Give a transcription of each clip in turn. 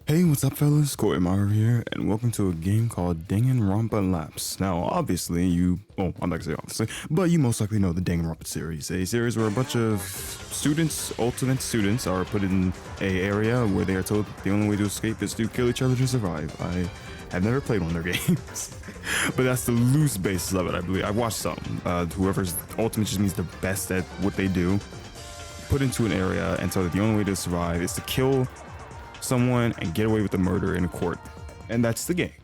Hey, what's up, fellas? Koi Maru here, and welcome to a game called Danganronpa Lapse. Now, obviously, I'm not gonna say obviously, but you most likely know the Danganronpa series, a series where a bunch of ultimate students, are put in a area where they are told the only way to escape is to kill each other to survive. I have never played one of their games, but that's the loose basis of it, I believe. I've watched some. Whoever's ultimate just means the best at what they do, put into an area and told that the only way to survive is to kill someone and get away with the murder in a court. And that's the game.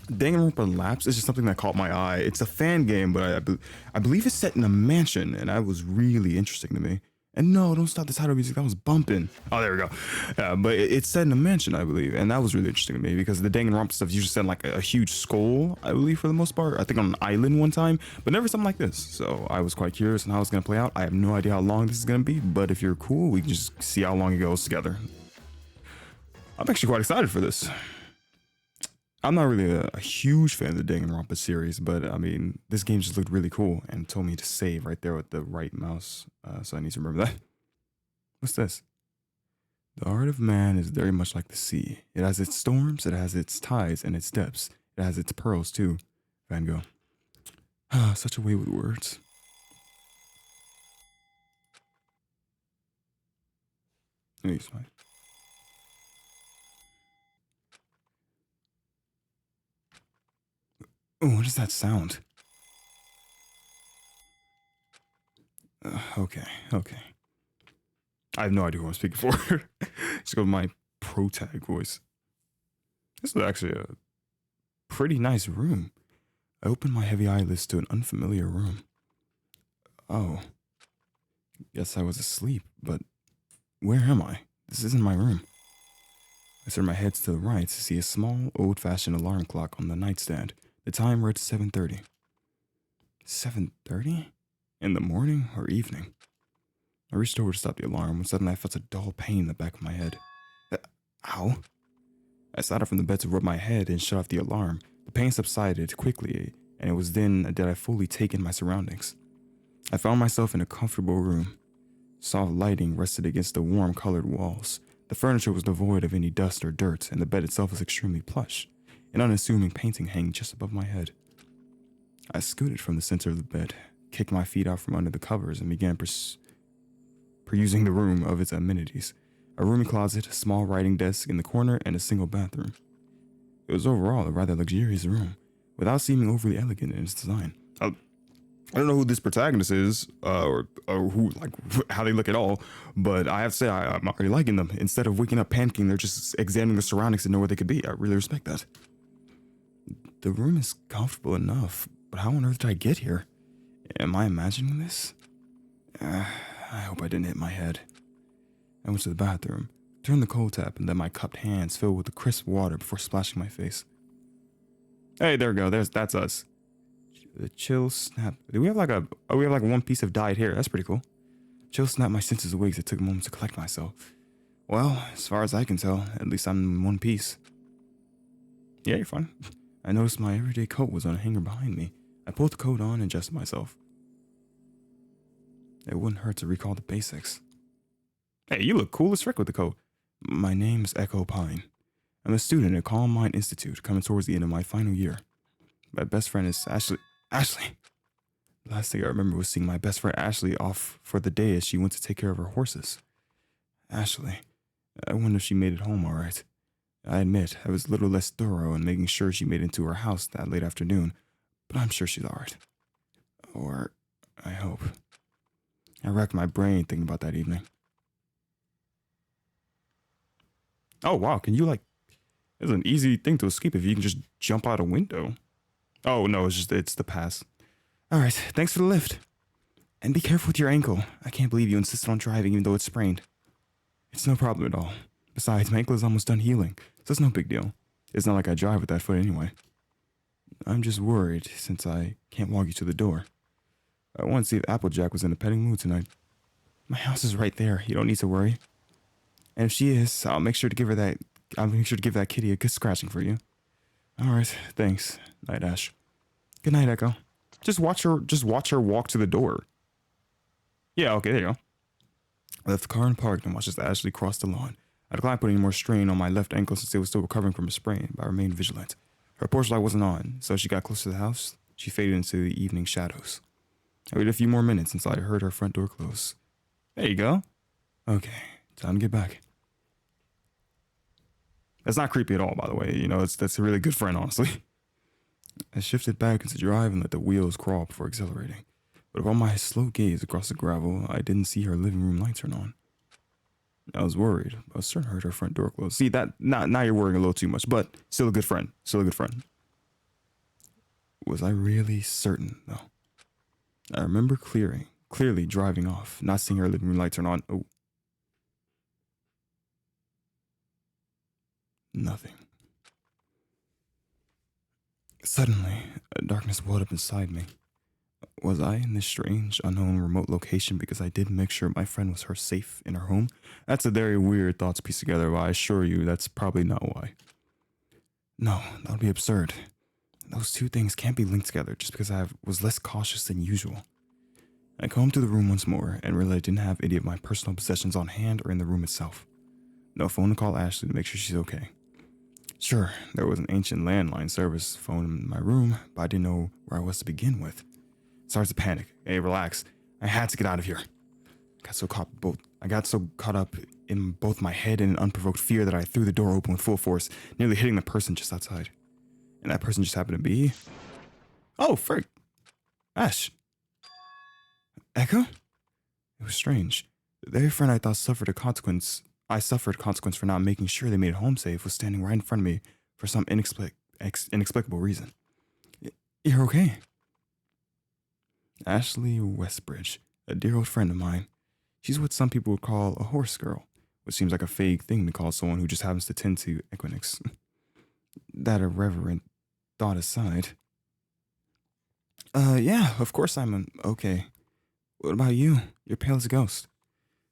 Danganronpa Lapse is just something that caught my eye. It's a fan game, but I believe it's set in a mansion, and that was really interesting to me. And no, don't stop the title music. That was bumping. Oh, there we go. But it's set in a mansion, I believe, and that was really interesting to me because the Danganronpa stuff usually set in like a huge skull, I believe, for the most part. I think on an island one time, but never something like this. So I was quite curious on how it's gonna play out. I have no idea how long this is gonna be, but if you're cool, we can just see how long it goes together. I'm actually quite excited for this. I'm not really a huge fan of the Danganronpa series, but I mean, this game just looked really cool and told me to save right there with the right mouse, so I need to remember that. What's this? The heart of man is very much like the sea. It has its storms, it has its tides and its depths. It has its pearls too. Van Gogh. Ah, such a way with words. Let me use my... Oh, what is that sound? Okay. I have no idea who I'm speaking for. Just go with my pro tag voice. This is actually a pretty nice room. I opened my heavy eyelids to an unfamiliar room. Oh. Guess I was asleep, but where am I? This isn't my room. I turned my head to the right to see a small, old-fashioned alarm clock on the nightstand. The time read 7:30. 7:30? In the morning or evening? I reached over to stop the alarm when suddenly I felt a dull pain in the back of my head. Ow? I sat up from the bed to rub my head and shut off the alarm. The pain subsided quickly, and it was then that I fully take in my surroundings. I found myself in a comfortable room. Soft lighting rested against the warm colored walls. The furniture was devoid of any dust or dirt, and the bed itself was extremely plush. An unassuming painting hanging just above my head. I scooted from the center of the bed, kicked my feet out from under the covers, and began perusing the room of its amenities. A roomy closet, a small writing desk in the corner, and a single bathroom. It was overall a rather luxurious room, without seeming overly elegant in its design. I don't know who this protagonist is, or who, like, how they look at all, but I have to say I'm not really liking them. Instead of waking up panicking, they're just examining the surroundings to know where they could be. I really respect that. The room is comfortable enough, but how on earth did I get here? Am I imagining this? I hope I didn't hit my head. I went to the bathroom, turned the cold tap, and then my cupped hands filled with the crisp water before splashing my face. Hey, there we go. That's us. The chill snap. Do we have like one piece of dyed hair? That's pretty cool. Chill snapped my senses awake as it took a moment to collect myself. Well, as far as I can tell, at least I'm in one piece. Yeah, you're fine. I noticed my everyday coat was on a hanger behind me. I pulled the coat on and adjusted myself. It wouldn't hurt to recall the basics. Hey, you look cool as frick with the coat. My name's Echo Pine. I'm a student at Calm Mind Institute, coming towards the end of my final year. My best friend is Ashley. Ashley! The last thing I remember was seeing my best friend Ashley off for the day as she went to take care of her horses. Ashley. I wonder if she made it home all right. I admit, I was a little less thorough in making sure she made it into her house that late afternoon, but I'm sure she's alright. Or, I hope. I racked my brain thinking about that evening. Oh wow, can you it's an easy thing to escape if you can just jump out a window. Oh no, it's the pass. Alright, thanks for the lift. And be careful with your ankle. I can't believe you insisted on driving even though it's sprained. It's no problem at all. Besides, my ankle is almost done healing, so it's no big deal. It's not like I drive with that foot anyway. I'm just worried since I can't walk you to the door. I want to see if Applejack was in a petting mood tonight. My house is right there. You don't need to worry. And if she is, I'll make sure to give that kitty a good scratching for you. All right, thanks, Night Ash. Good night, Echo. Just watch her walk to the door. Yeah, okay, there you go. I left the car and parked and watched as Ashley crossed the lawn. I declined putting any more strain on my left ankle since it was still recovering from a sprain, but I remained vigilant. Her porch light wasn't on, so as she got close to the house, she faded into the evening shadows. I waited a few more minutes until I heard her front door close. There you go. Okay, time to get back. That's not creepy at all, by the way. You know, that's a really good friend, honestly. I shifted back into drive and let the wheels crawl before accelerating. But upon my slow gaze across the gravel, I didn't see her living room light turn on. I was worried. I was certain I heard her front door close. See, that now you're worrying a little too much, but still a good friend. Still a good friend. Was I really certain, though? I remember clearly driving off, not seeing her living room light turn on. Oh. Nothing. Suddenly, a darkness welled up inside me. Was I in this strange, unknown, remote location because I did make sure my friend was safe in her home? That's a very weird thought to piece together, but I assure you that's probably not why. No, that would be absurd. Those two things can't be linked together just because I was less cautious than usual. I combed through the room once more and realized I didn't have any of my personal possessions on hand or in the room itself. No phone to call Ashley to make sure she's okay. Sure, there was an ancient landline service phone in my room, but I didn't know where I was to begin with. Started to panic. Hey, relax. I had to get out of here. I got so caught up in both my head and an unprovoked fear that I threw the door open with full force, nearly hitting the person just outside. And that person just happened to be... Oh, frick. Ash. Echo? It was strange. The very friend I thought suffered consequence for not making sure they made it home safe was standing right in front of me for some inexplicable reason. You're okay? Ashley Westbridge, a dear old friend of mine. She's what some people would call a horse girl, which seems like a vague thing to call someone who just happens to tend to Equinix. That irreverent thought aside. Yeah, of course I'm okay. What about you? You're pale as a ghost.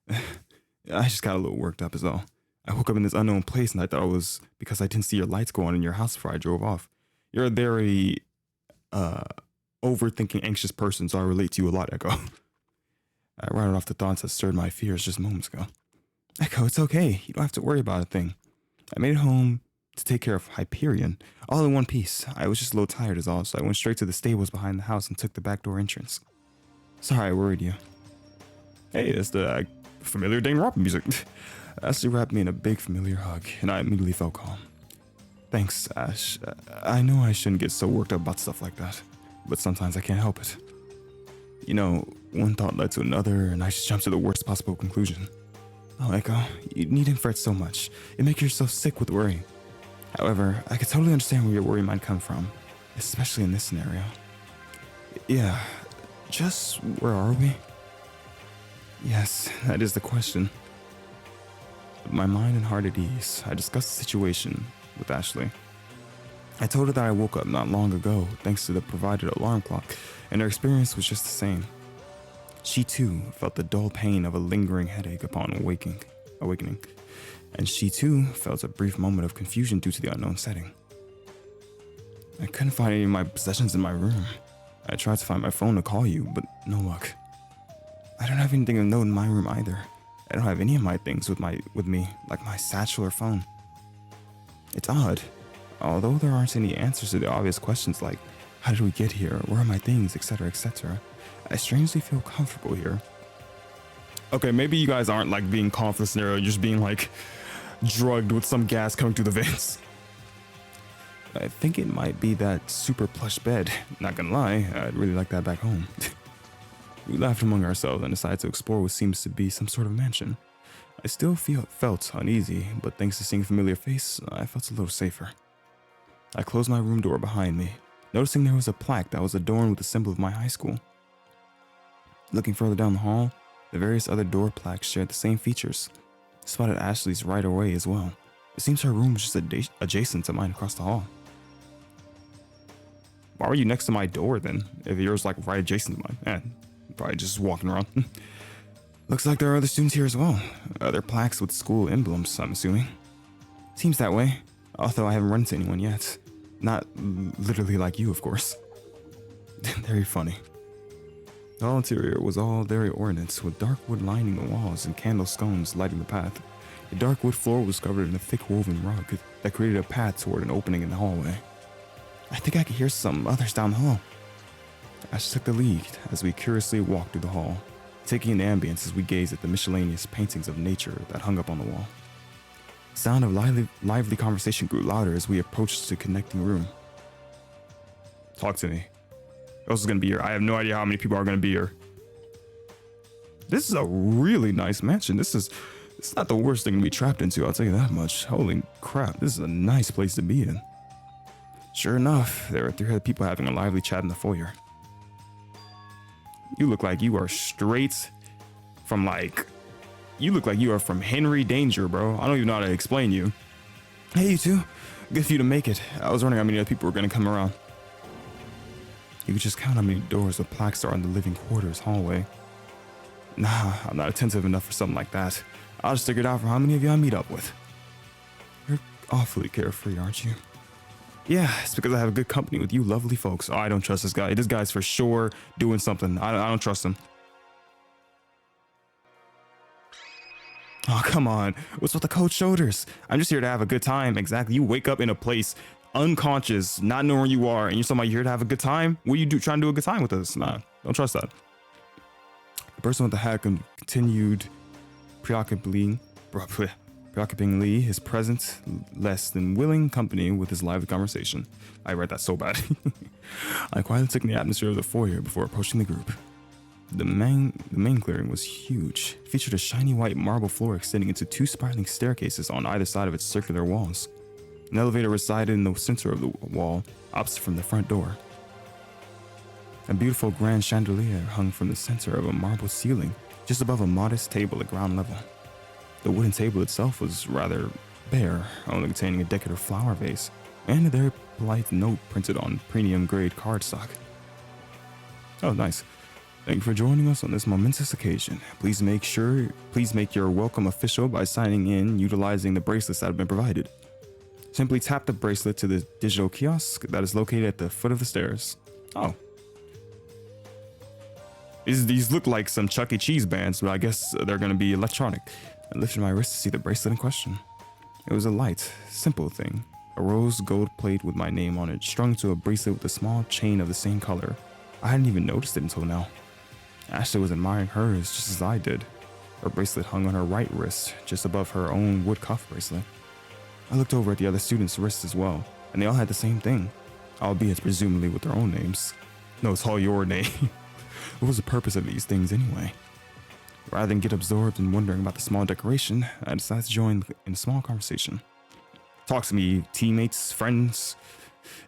I just got a little worked up is all. I woke up in this unknown place and I thought it was because I didn't see your lights go on in your house before I drove off. You're a very, overthinking, anxious person, so I relate to you a lot, Echo. I rattled off the thoughts that stirred my fears just moments ago. Echo, it's okay. You don't have to worry about a thing. I made it home to take care of Hyperion, all in one piece. I was just a little tired is all, so I went straight to the stables behind the house and took the back door entrance. Sorry I worried you. Hey, that's the familiar Danganronpa music. Ashley wrapped me in a big familiar hug, and I immediately felt calm. Thanks, Ash. I know I shouldn't get so worked up about stuff like that, but sometimes I can't help it. You know, one thought led to another, and I just jumped to the worst possible conclusion. Oh, Echo, you needn't fret so much. It makes you so sick with worry. However, I could totally understand where your worry might come from, especially in this scenario. Yeah, just where are we? Yes, that is the question. With my mind and heart at ease, I discussed the situation with Ashley. I told her that I woke up not long ago thanks to the provided alarm clock, and her experience was just the same. She too felt the dull pain of a lingering headache upon awakening, and she too felt a brief moment of confusion due to the unknown setting. I couldn't find any of my possessions in my room. I tried to find my phone to call you, but no luck. I don't have anything of note in my room either. I don't have any of my things with me, like my satchel or phone. It's odd. Although there aren't any answers to the obvious questions like, how did we get here, where are my things, etc., etc., I strangely feel comfortable here. Okay, maybe you guys aren't like being calm for the scenario, you're just being like drugged with some gas coming through the vents. I think it might be that super plush bed. Not gonna lie, I'd really like that back home. We laughed among ourselves and decided to explore what seems to be some sort of mansion. I still felt uneasy, but thanks to seeing a familiar face, I felt a little safer. I closed my room door behind me, noticing there was a plaque that was adorned with the symbol of my high school. Looking further down the hall, the various other door plaques shared the same features. I spotted Ashley's right away as well. It seems her room was just adjacent to mine across the hall. Why were you next to my door then, if yours like right adjacent to mine? Probably just walking around. Looks like there are other students here as well. Other plaques with school emblems, I'm assuming. Seems that way, although I haven't run into anyone yet. Not literally like you, of course. Very funny. The hall interior was all very ornate, with dark wood lining the walls and candle scones lighting the path. The dark wood floor was covered in a thick woven rug that created a path toward an opening in the hallway. I think I could hear some others down the hall. Ash took the lead as we curiously walked through the hall, taking in the ambience as we gazed at the miscellaneous paintings of nature that hung up on the wall. The sound of lively conversation grew louder as we approached the connecting room. Talk to me. Who else is going to be here? I have no idea how many people are going to be here. This is a really nice mansion. It's not the worst thing to be trapped into, I'll tell you that much. Holy crap, this is a nice place to be in. Sure enough, there were 3 other people having a lively chat in the foyer. You look like you are straight from you look like you are from Henry Danger, bro. I don't even know how to explain you. Hey, you two. Good for you to make it. I was wondering how many other people were going to come around. You could just count how many doors the plaques are in the living quarters hallway. Nah, I'm not attentive enough for something like that. I'll just figure it out from how many of you I meet up with. You're awfully carefree, aren't you? Yeah, it's because I have a good company with you lovely folks. Oh, I don't trust this guy. This guy's for sure doing something. I don't trust him. Oh, come on. What's with the cold shoulders? I'm just here to have a good time. Exactly. You wake up in a place unconscious, not knowing where you are, and you're talking about you're here to have a good time? What are you trying to do a good time with us? Nah, don't trust that. The person with the hat continued preoccupyingly his present less than willing company with his lively conversation. I read that so bad. I quietly took in the atmosphere of the foyer before approaching the group. The main clearing was huge. It featured a shiny white marble floor extending into 2 spiraling staircases on either side of its circular walls. An elevator resided in the center of the wall, opposite from the front door. A beautiful grand chandelier hung from the center of a marble ceiling, just above a modest table at ground level. The wooden table itself was rather bare, only containing a decorative flower vase, and a very polite note printed on premium-grade cardstock. Oh, nice. Thank you for joining us on this momentous occasion. Please make your welcome official by signing in utilizing the bracelets that have been provided. Simply tap the bracelet to the digital kiosk that is located at the foot of the stairs. Oh. These look like some Chuck E. Cheese bands, but I guess they're going to be electronic. I lifted my wrist to see the bracelet in question. It was a light, simple thing. A rose gold plate with my name on it, strung to a bracelet with a small chain of the same color. I hadn't even noticed it until now. Ashley was admiring hers just as I did. Her bracelet hung on her right wrist, just above her own wood cuff bracelet. I looked over at the other students' wrists as well, and they all had the same thing, albeit presumably with their own names. No, it's all your name. What was the purpose of these things anyway? Rather than get absorbed in wondering about the small decoration, I decided to join in a small conversation. Talk to me, teammates, friends.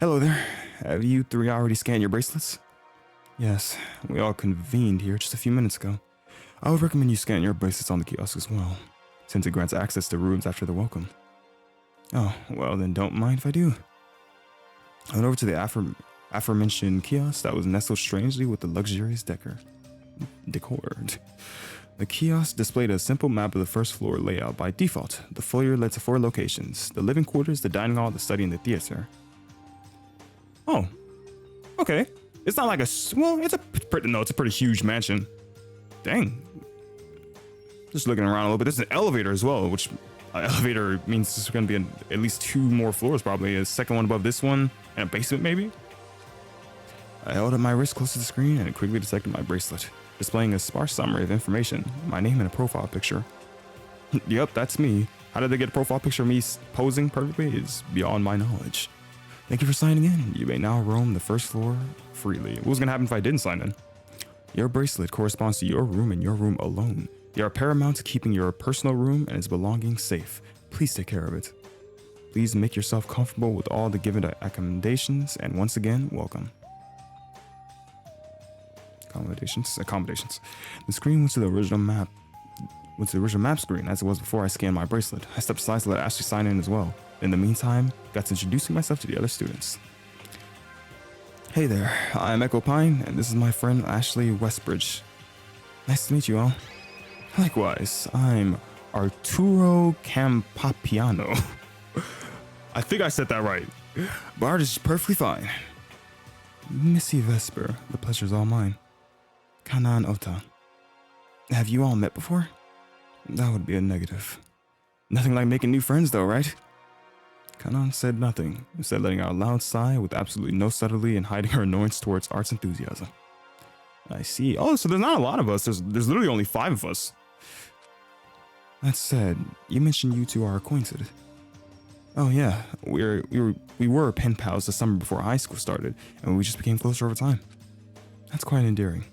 Hello there. Have you 3 already scanned your bracelets? Yes, we all convened here just a few minutes ago. I would recommend you scan your bracelets on the kiosk as well, since it grants access to rooms after the welcome. Oh, well then don't mind if I do. I went over to the aforementioned kiosk that was nestled strangely with the luxurious decor. The kiosk displayed a simple map of the first floor layout by default. The foyer led to 4 locations: the living quarters, the dining hall, the study, and the theater. Oh, okay. It's not like it's a pretty huge mansion. Dang. Just looking around a little bit. There's an elevator as well, which elevator means there's going to be at least 2 more floors, probably a second one above this one, and a basement maybe. I held up my wrist close to the screen and it quickly detected my bracelet, displaying a sparse summary of information, my name and a profile picture. Yep, that's me. How did they get a profile picture of me posing perfectly is beyond my knowledge. Thank you for signing in. You may now roam the first floor freely. What was going to happen if I didn't sign in? Your bracelet corresponds to your room and your room alone. They are paramount to keeping your personal room and its belongings safe. Please take care of it. Please make yourself comfortable with all the given accommodations, and once again, welcome. Accommodations. The screen went to the original map screen as it was before I scanned my bracelet. I stepped aside to let Ashley sign in as well. In the meantime, got to introducing myself to the other students. Hey there, I'm Echo Pine, and this is my friend Ashley Westbridge. Nice to meet you all. Likewise, I'm Arturo Campapiano. I think I said that right. Bard is perfectly fine. Missy Vesper, the pleasure's all mine. Kanan Ota. Have you all met before? That would be a negative. Nothing like making new friends though, right? Kanan said nothing, instead letting out a loud sigh with absolutely no subtlety and hiding her annoyance towards Art's enthusiasm. I see. Oh, so there's not a lot of us. There's literally only 5 of us. That said, you mentioned you two are acquainted. Oh yeah, we were pen pals the summer before high school started, and we just became closer over time. That's quite endearing.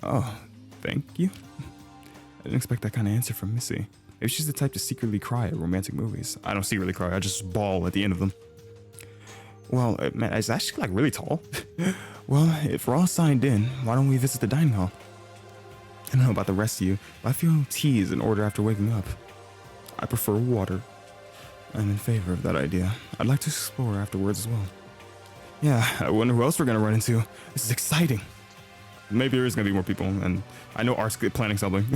Oh, thank you. I didn't expect that kind of answer from Missy. Maybe she's the type to secretly cry at romantic movies. I don't secretly cry, I just bawl at the end of them. Well, man, it's actually like really tall. Well, if we're all signed in, why don't we visit the dining hall? I don't know about the rest of you, but I feel tea is in order after waking up. I prefer water. I'm in favor of that idea. I'd like to explore afterwards as well. Yeah, I wonder who else we're gonna run into. This is exciting. Maybe there is gonna be more people, and I know Art's planning something.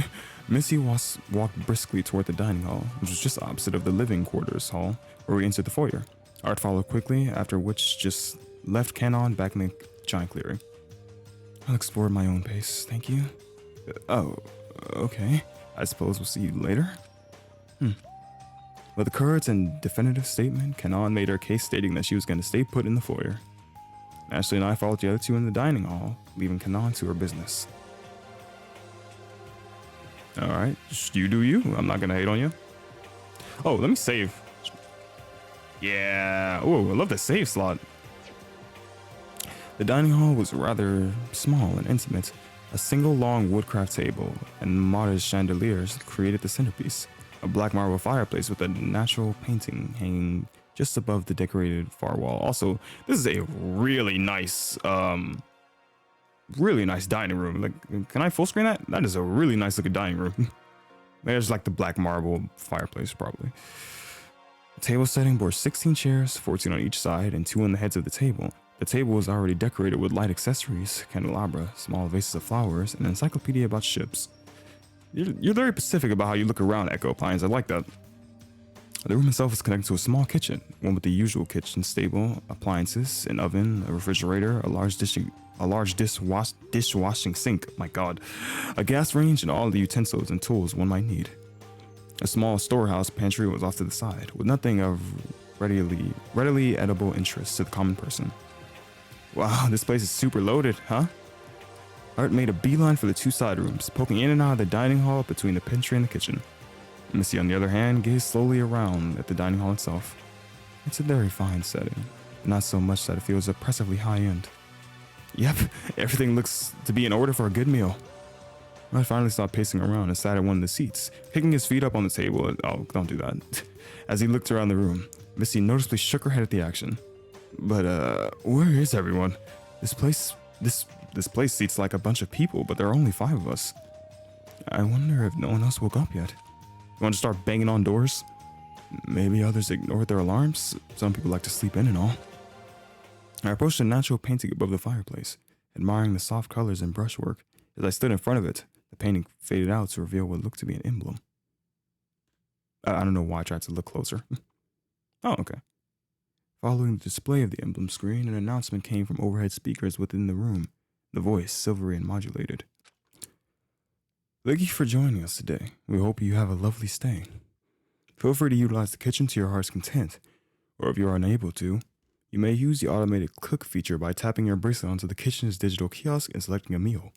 Missy walked briskly toward the dining hall, which was just opposite of the living quarters hall, where we entered the foyer. Art followed quickly, after which just left Kanon back in the giant clearing. I'll explore at my own pace, thank you. Oh, okay. I suppose we'll see you later? With a curt and definitive statement, Kanon made her case stating that she was going to stay put in the foyer. Ashley and I followed the other two in the dining hall, leaving Kanon to her business. Alright, just you do you. I'm not going to hate on you. Oh, let me save. Yeah. Oh, I love the save slot. The dining hall was rather small and intimate. A single long woodcraft table and modest chandeliers created the centerpiece. A black marble fireplace with a natural painting hanging just above the decorated far wall. Also, this is a really nice dining room. Like, can I full screen that? That is a really nice looking dining room. There's like the black marble fireplace, probably. The table setting bore 16 chairs, 14 on each side, and 2 on the heads of the table. The table was already decorated with light accessories, candelabra, small vases of flowers, and an encyclopedia about ships. You're very specific about how you look around, Echo Appliance. I like that. The room itself is connected to a small kitchen, one with the usual kitchen stable, appliances, an oven, a refrigerator, a large dishwashing sink, my god, a gas range, and all the utensils and tools one might need. A small storehouse pantry was off to the side, with nothing of readily edible interest to the common person. Wow, this place is super loaded, huh? Art made a beeline for the 2 side rooms, poking in and out of the dining hall between the pantry and the kitchen. Missy, on the other hand, gazed slowly around at the dining hall itself. It's a very fine setting, not so much that it feels oppressively high-end. Yep, everything looks to be in order for a good meal. Art finally stopped pacing around and sat at one of the seats, kicking his feet up on the table. Oh, don't do that. As he looked around the room, Missy noticeably shook her head at the action. But, where is everyone? This place seats like a bunch of people, but there are only 5 of us. I wonder if no one else woke up yet. You want to start banging on doors? Maybe others ignored their alarms. Some people like to sleep in and all. I approached a natural painting above the fireplace, admiring the soft colors and brushwork. As I stood in front of it, the painting faded out to reveal what looked to be an emblem. I don't know why I tried to look closer. Oh, okay. Following the display of the emblem screen, an announcement came from overhead speakers within the room, the voice silvery and modulated. Thank you for joining us today. We hope you have a lovely stay. Feel free to utilize the kitchen to your heart's content, or if you are unable to, you may use the automated cook feature by tapping your bracelet onto the kitchen's digital kiosk and selecting a meal.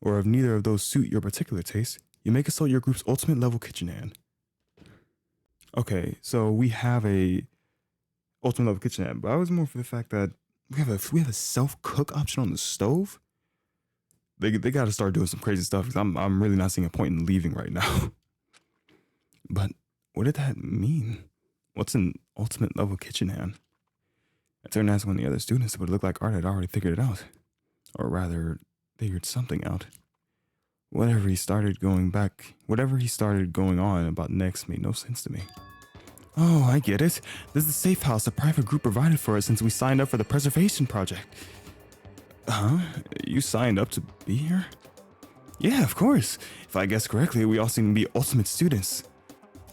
Or if neither of those suit your particular taste, you may consult your group's ultimate level kitchen hand. Okay, so we have a ultimate level kitchen hand, but I was more for the fact that we have a self-cook option on the stove. They got to start doing some crazy stuff because I'm really not seeing a point in leaving right now. But what did that mean? What's an ultimate level kitchen hand? I turned to ask one of the other students, but it looked like Art had already figured it out. Or rather, figured something out. Whatever he started going on about next made no sense to me. Oh, I get it. This is the safe house a private group provided for us since we signed up for the preservation project. Huh? You signed up to be here? Yeah, of course. If I guess correctly, we all seem to be ultimate students.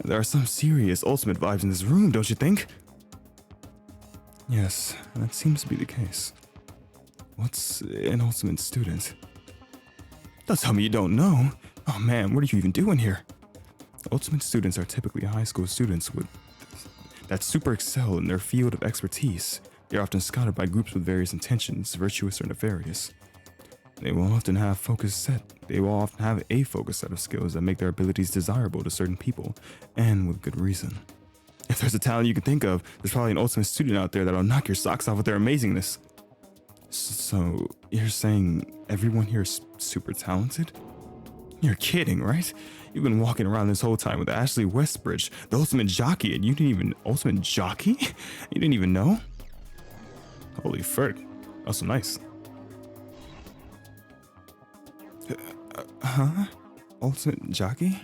There are some serious ultimate vibes in this room, don't you think? Yes, that seems to be the case. What's an ultimate student? Don't tell me you don't know. Oh man, what are you even doing here? Ultimate students are typically high school students that super excel in their field of expertise. They are often scouted by groups with various intentions, virtuous or nefarious. They will often have a focused set of skills that make their abilities desirable to certain people, and with good reason. If there's a talent you can think of, there's probably an ultimate student out there that'll knock your socks off with their amazingness. So, you're saying everyone here is super talented? You're kidding, right? You've been walking around this whole time with Ashley Westbridge, the ultimate jockey, and ultimate jockey? You didn't even know? Holy frick, that's so nice. Huh? Ultimate jockey?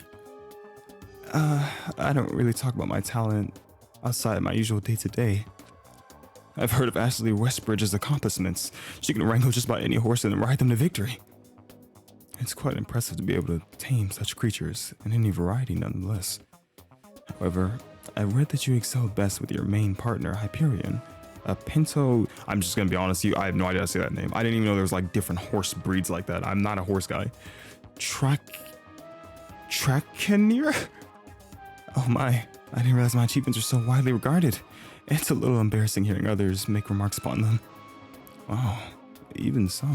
I don't really talk about my talent outside my usual day-to-day. I've heard of Ashley Westbridge's accomplishments. She can wrangle just about any horse and ride them to victory. It's quite impressive to be able to tame such creatures in any variety nonetheless. However, I read that you excel best with your main partner, Hyperion. A Pinto, I'm just gonna be honest with you, I have no idea how to say that name. I didn't even know there was like different horse breeds like that. I'm not a horse guy. Trakenier? Oh my, I didn't realize my achievements are so widely regarded. It's a little embarrassing hearing others make remarks upon them. Wow, even so.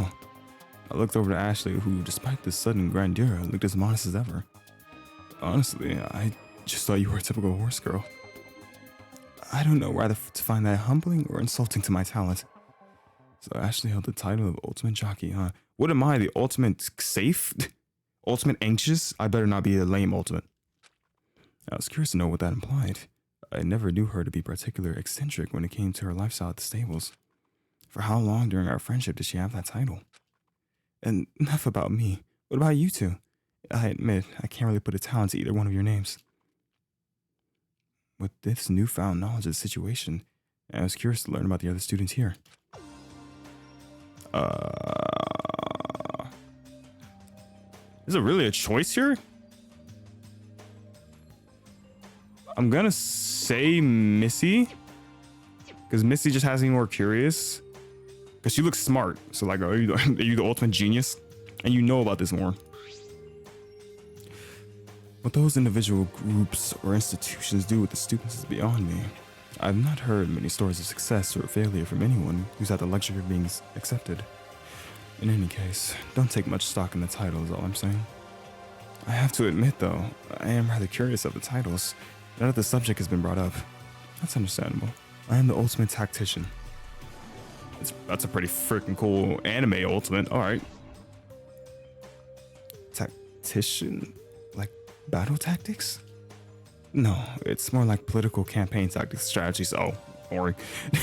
I looked over to Ashley, who, despite this sudden grandeur, looked as modest as ever. Honestly, I just thought you were a typical horse girl. I don't know whether to find that humbling or insulting to my talent. So Ashley held the title of Ultimate Jockey, huh? What am I, the ultimate safe? Ultimate anxious? I better not be a lame ultimate. I was curious to know what that implied. I never knew her to be particularly eccentric when it came to her lifestyle at the stables. For how long during our friendship did she have that title? And enough about me. What about you two? I admit, I can't really put a talent to either one of your names. With this newfound knowledge of the situation, I was curious to learn about the other students here. Is it really a choice here? I'm gonna say Missy, because Missy just has me more curious. Because she looks smart, so like, are you the ultimate genius? And you know about this more. What those individual groups or institutions do with the students is beyond me. I've not heard many stories of success or failure from anyone who's had the luxury of being accepted. In any case, don't take much stock in the title is all I'm saying. I have to admit though, I am rather curious of the titles, now that the subject has been brought up. That's understandable. I am the ultimate tactician. That's a pretty freaking cool anime ultimate, alright. Tactician? Like battle tactics? No, it's more like political campaign tactics strategies. Oh, boring.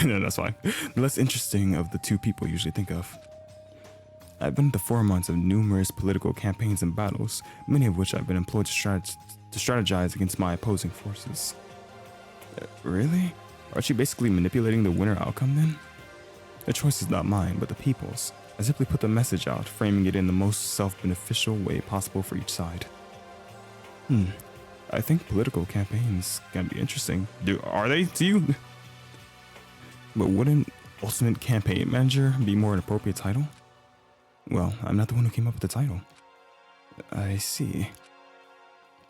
No, that's fine. The less interesting of the two people you usually think of. I've been at the forefront of numerous political campaigns and battles, many of which I've been employed to strategize against my opposing forces. Really? Aren't you basically manipulating the winner outcome then? The choice is not mine, but the people's. I simply put the message out, framing it in the most self-beneficial way possible for each side. I think political campaigns can be interesting. Are they to you? But wouldn't Ultimate Campaign Manager be more an appropriate title? Well, I'm not the one who came up with the title. I see.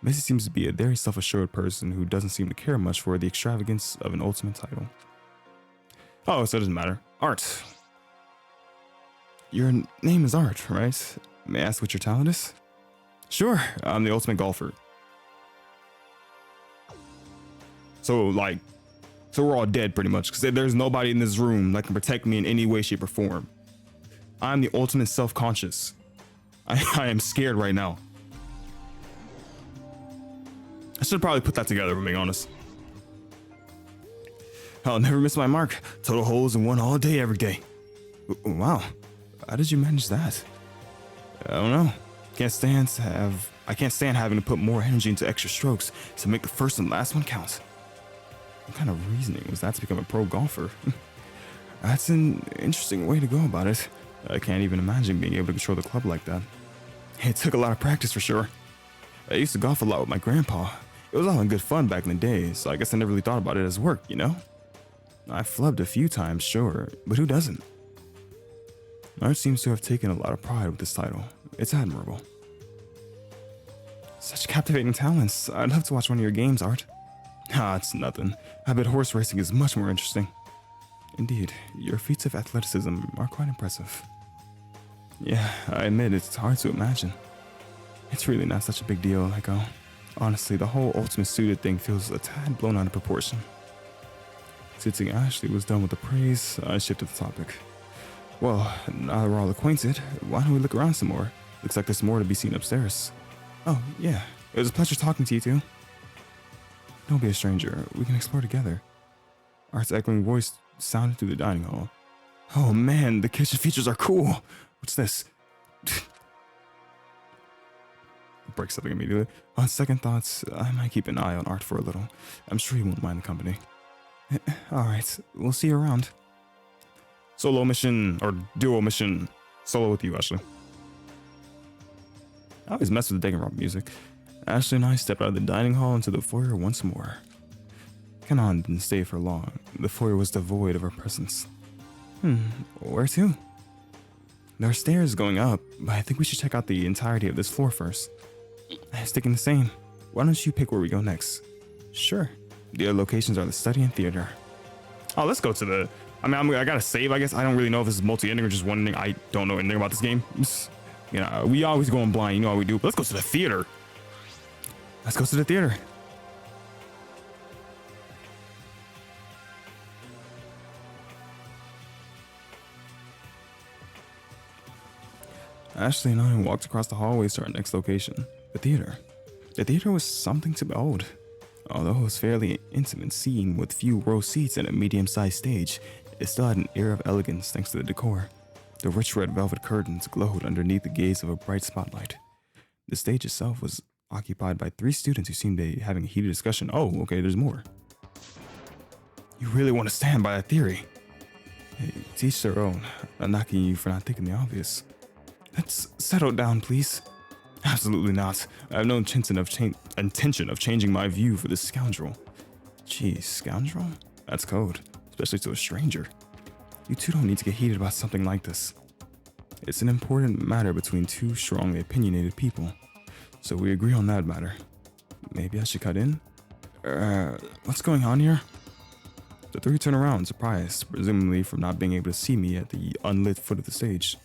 Missy seems to be a very self-assured person who doesn't seem to care much for the extravagance of an ultimate title. Oh, so it doesn't matter. Art. Your name is Art, right? May I ask what your talent is? Sure, I'm the ultimate golfer. So we're all dead pretty much, because there's nobody in this room that can protect me in any way, shape, or form. I'm the ultimate self-conscious. I am scared right now. I should probably put that together, if I'm being honest. I'll never miss my mark. Total holes in one all day, every day. Wow, how did you manage that? I don't know. I can't stand having to put more energy into extra strokes to make the first and last one count. What kind of reasoning was that to become a pro golfer? That's an interesting way to go about it. I can't even imagine being able to control the club like that. It took a lot of practice for sure. I used to golf a lot with my grandpa. It was all in good fun back in the day, so I guess I never really thought about it as work, you know? I flubbed a few times, sure, but who doesn't? Art seems to have taken a lot of pride with this title. It's admirable. Such captivating talents. I'd love to watch one of your games, Art. Ah, it's nothing. I bet horse racing is much more interesting. Indeed, your feats of athleticism are quite impressive. Yeah, I admit it's hard to imagine. It's really not such a big deal, Echo. Honestly, the whole ultimate suited thing feels a tad blown out of proportion. Since Ashley was done with the praise, I shifted the topic. Well, now that we're all acquainted, why don't we look around some more? Looks like there's more to be seen upstairs. Oh, yeah. It was a pleasure talking to you two. Don't be a stranger. We can explore together. Art's echoing voice sounded through the dining hall. Oh man, the kitchen features are cool. What's this? Break something immediately. On second thoughts, I might keep an eye on Art for a little. I'm sure he won't mind the company. Alright, we'll see you around. Solo mission, or duo mission. Solo with you, Ashley. I always mess with the Danganronpa music. Ashley and I stepped out of the dining hall into the foyer once more. Kanon didn't stay for long. The foyer was devoid of her presence. Where to? There are stairs going up, but I think we should check out the entirety of this floor first. Sticking the same. Why don't you pick where we go next? Sure. The other locations are the study and theater. Oh, let's go to the... I gotta save, I guess. I don't really know if this is multi-ending or just one ending. I don't know anything about this game. You know, we always go in blind. You know how we do. But let's go to the theater. Let's go to the theater. Ashley and I walked across the hallways to our next location, the theater. The theater was something to behold. Although it was fairly intimate seating with few row seats and a medium-sized stage, it still had an air of elegance thanks to the decor. The rich red velvet curtains glowed underneath the gaze of a bright spotlight. The stage itself was occupied by 3 students who seemed to be having a heated discussion. Oh, okay, there's more. You really want to stand by that theory? Hey, teach their own. I'm knocking you for not thinking the obvious. Let's settle down, please. Absolutely not. I have no intention of changing my view for this scoundrel. Geez, scoundrel? That's code, especially to a stranger. You two don't need to get heated about something like this. It's an important matter between 2 strongly opinionated people. So we agree on that matter. Maybe I should cut in? What's going on here? The 3 turn around, surprised, presumably from not being able to see me at the unlit foot of the stage.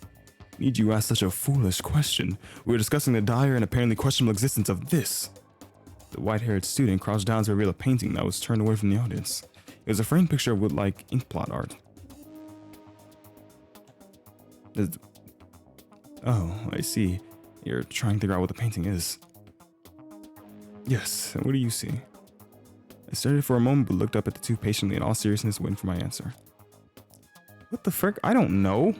Need you ask such a foolish question? We were discussing the dire and apparently questionable existence of this. The white-haired student crouched down to reveal a painting that was turned away from the audience. It was a framed picture of wood-like ink blot art. Oh, I see. You're trying to figure out what the painting is. Yes, and what do you see? I stared for a moment but looked up at the 2 patiently in all seriousness waiting for my answer. What the frick? I don't know.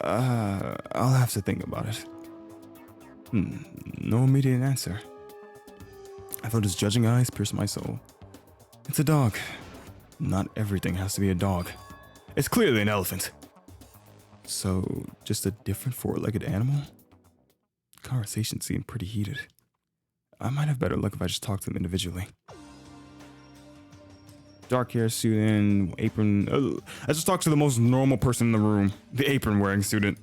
I'll have to think about it. No immediate answer. I felt his judging eyes pierce my soul. It's a dog. Not everything has to be a dog. It's clearly an elephant. So, just a different 4-legged animal? The conversation seemed pretty heated. I might have better luck if I just talk to them individually. Dark hair student, apron. I just talked to the most normal person in the room, the apron wearing student.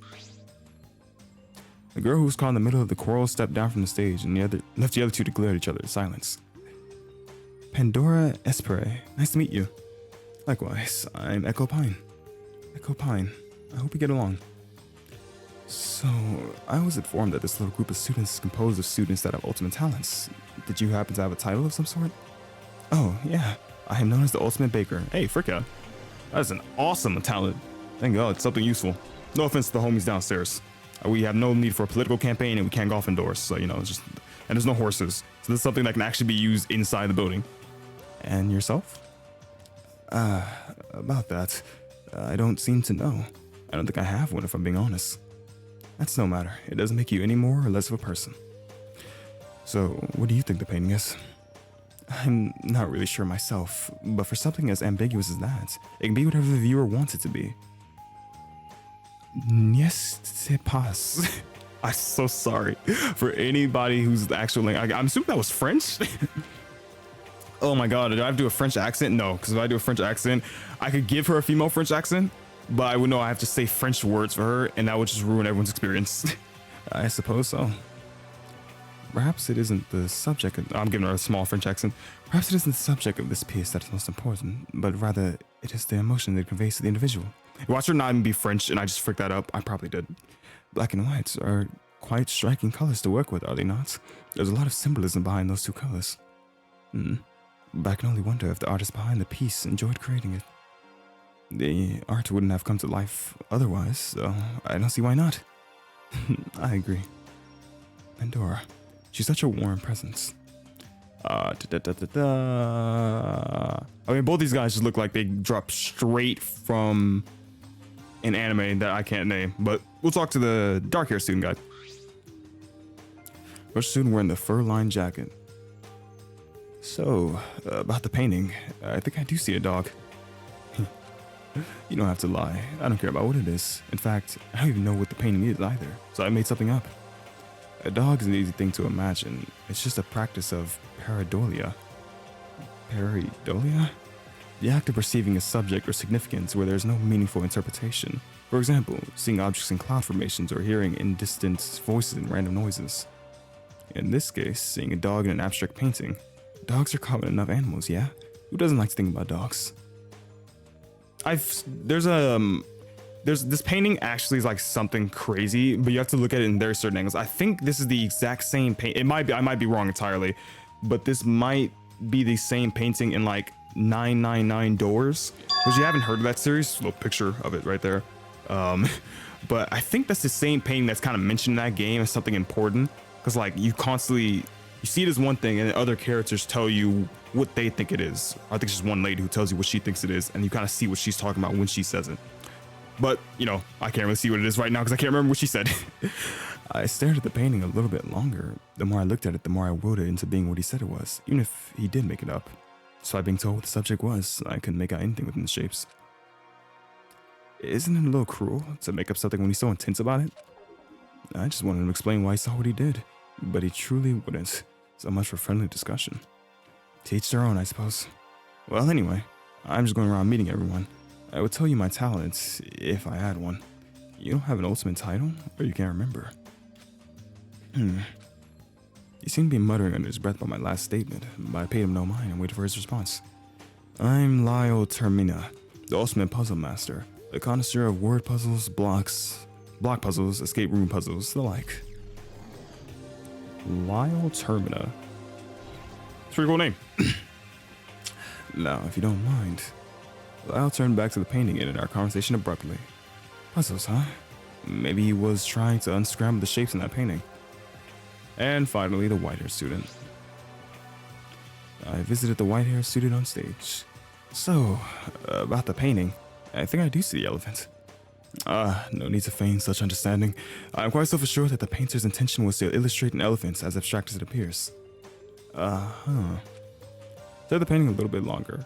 The girl who was caught in the middle of the quarrel stepped down from the stage and left the other 2 to glare at each other in silence. Pandora Espere, nice to meet you. Likewise, I'm Echo Pine. Echo Pine, I hope we get along. So, I was informed that this little group of students is composed of students that have ultimate talents. Did you happen to have a title of some sort? Oh, yeah. I am known as the Ultimate Baker. Hey, frick yeah. That is an awesome talent. Thank God, it's something useful. No offense to the homies downstairs. We have no need for a political campaign and we can't golf indoors. So, you know, it's just... And there's no horses. So this is something that can actually be used inside the building. And yourself? About that, I don't seem to know. I don't think I have one if I'm being honest. That's no matter. It doesn't make you any more or less of a person. So, what do you think the painting is? I'm not really sure myself, but for something as ambiguous as that, it can be whatever the viewer wants it to be. Yes, c'est pas. I'm so sorry for anybody who's actually... I'm assuming that was French? Oh my god, did I have to do a French accent? No, because if I do a French accent, I could give her a female French accent, but I would know I have to say French words for her, and that would just ruin everyone's experience. I suppose so. Perhaps it isn't the subject of, I'm giving her a small French accent. Perhaps it isn't the subject of this piece that is most important, but rather it is the emotion that it conveys to the individual. Watch her not even be French and I just freaked that up. I probably did. Black and whites are quite striking colors to work with, are they not? There's a lot of symbolism behind those two colors. But I can only wonder if the artist behind the piece enjoyed creating it. The art wouldn't have come to life otherwise, so I don't see why not. I agree. Pandora. She's such a warm presence. I mean, both these guys just look like they dropped straight from an anime that I can't name, but we'll talk to the dark hair student guy. First student wearing the fur-lined jacket. So, about the painting, I think I do see a dog. You don't have to lie. I don't care about what it is. In fact, I don't even know what the painting is either, so I made something up. A dog is an easy thing to imagine. It's just a practice of pareidolia. Pareidolia? The act of perceiving a subject or significance where there's no meaningful interpretation. For example, seeing objects in cloud formations or hearing indistinct voices and random noises. In this case, seeing a dog in an abstract painting. Dogs are common enough animals, yeah? Who doesn't like to think about dogs? There's this painting actually is like something crazy, but you have to look at it in very certain angles. I think this is the exact same paint. It might be, I might be wrong entirely, but this might be the same painting in like 999 Doors, because you haven't heard of that series. A little picture of it right there. But I think that's the same painting that's kind of mentioned in that game as something important, because like you see it as one thing and then other characters tell you what they think it is. I think it's just one lady who tells you what she thinks it is, and you kind of see what she's talking about when she says it. But, you know, I can't really see what it is right now because I can't remember what she said. I stared at the painting a little bit longer. The more I looked at it, the more I willed it into being what he said it was, even if he did make it up. Despite being told what the subject was, I couldn't make out anything within the shapes. Isn't it a little cruel to make up something when he's so intense about it? I just wanted him to explain why he saw what he did, but he truly wouldn't. So much for friendly discussion. To each their own, I suppose. Well, anyway, I'm just going around meeting everyone. I would tell you my talents if I had one. You don't have an ultimate title, or you can't remember? He seemed to be muttering under his breath about my last statement, but I paid him no mind and waited for his response. I'm Lyle Termina, the ultimate puzzle master, a connoisseur of word puzzles, block puzzles, escape room puzzles, the like. Lyle Termina. It's a pretty cool name. Now, if you don't mind, Lyle turned back to the painting and ended our conversation abruptly. Puzzles, huh? Maybe he was trying to unscramble the shapes in that painting. And finally, the white-hair student. I visited the white-hair student on stage. So, about the painting, I think I do see the elephant. No need to feign such understanding. I'm quite self-assured that the painter's intention was to illustrate an elephant as abstract as it appears. Said the painting a little bit longer.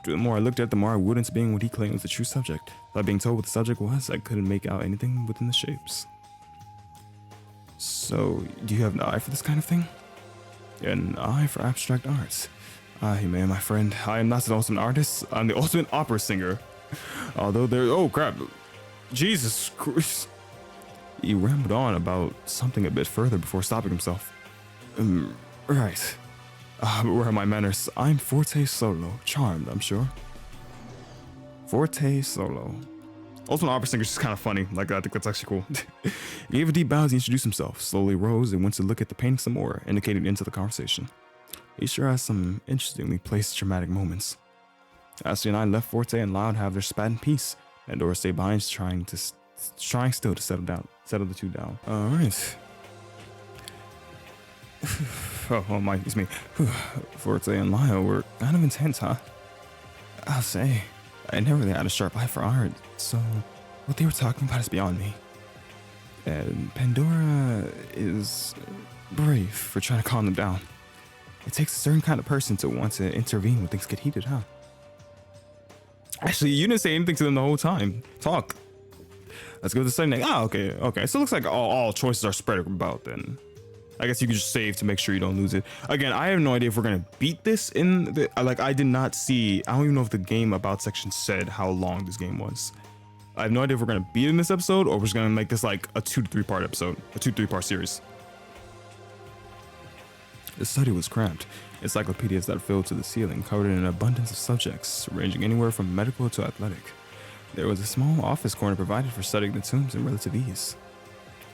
The more I looked at it, the more I would into being what he claimed was the true subject. Without being told what the subject was, I couldn't make out anything within the shapes. So, do you have an eye for this kind of thing? An eye for abstract arts? You may, my friend. I am not an ultimate artist. I'm the ultimate opera singer. Although there, oh crap, Jesus Christ. He rambled on about something a bit further before stopping himself. Right. But where are my manners? I'm Forte Solo. Charmed, I'm sure. Forte Solo. Ultimate opera singer is just kind of funny. Like, I think that's actually cool. He gave a deep bow as he introduced himself, slowly rose and went to look at the painting some more, indicating into the conversation. He sure has some interestingly placed dramatic moments. Ashley and I left Forte and Loud have their spat in peace, and Dora stayed behind trying still to settle the two down. All right. Oh, it's me. Forte and Lyle were kind of intense, huh? I'll say, I never really had a sharp eye for art, so what they were talking about is beyond me. And Pandora is brave for trying to calm them down. It takes a certain kind of person to want to intervene when things get heated, huh? Actually, you didn't say anything to them the whole time. Talk. Let's go to the second thing. Okay. So it looks like all choices are spread about then. I guess you can just save to make sure you don't lose it. Again, I have no idea if we're gonna beat this in the, like, I did not see, I don't even know if the game about section said how long this game was. I have no idea if we're gonna beat it in this episode or we're just gonna make this like a 2 to 3 part episode, a 2 to 3 part series. The study was cramped. Encyclopedias that filled to the ceiling covered an abundance of subjects, ranging anywhere from medical to athletic. There was a small office corner provided for studying the tombs in relative ease.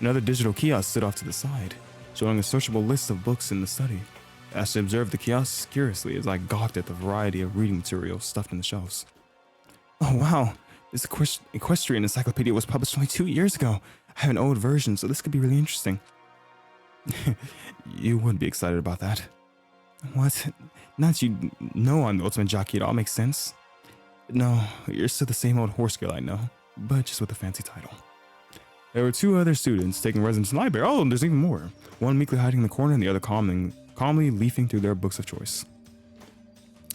Another digital kiosk stood off to the side, showing a searchable list of books in the study. I actually observed the kiosk curiously as I gawked at the variety of reading materials stuffed in the shelves. Oh wow, this equestrian encyclopedia was published only 2 years ago. I have an old version, so this could be really interesting. You wouldn't be excited about that. What? Not that you know I'm the ultimate jockey, it all makes sense. No, you're still the same old horse girl I know, but just with a fancy title. There were 2 other students taking residence in the library. Oh, and there's even more. One meekly hiding in the corner and the other calmly leafing through their books of choice.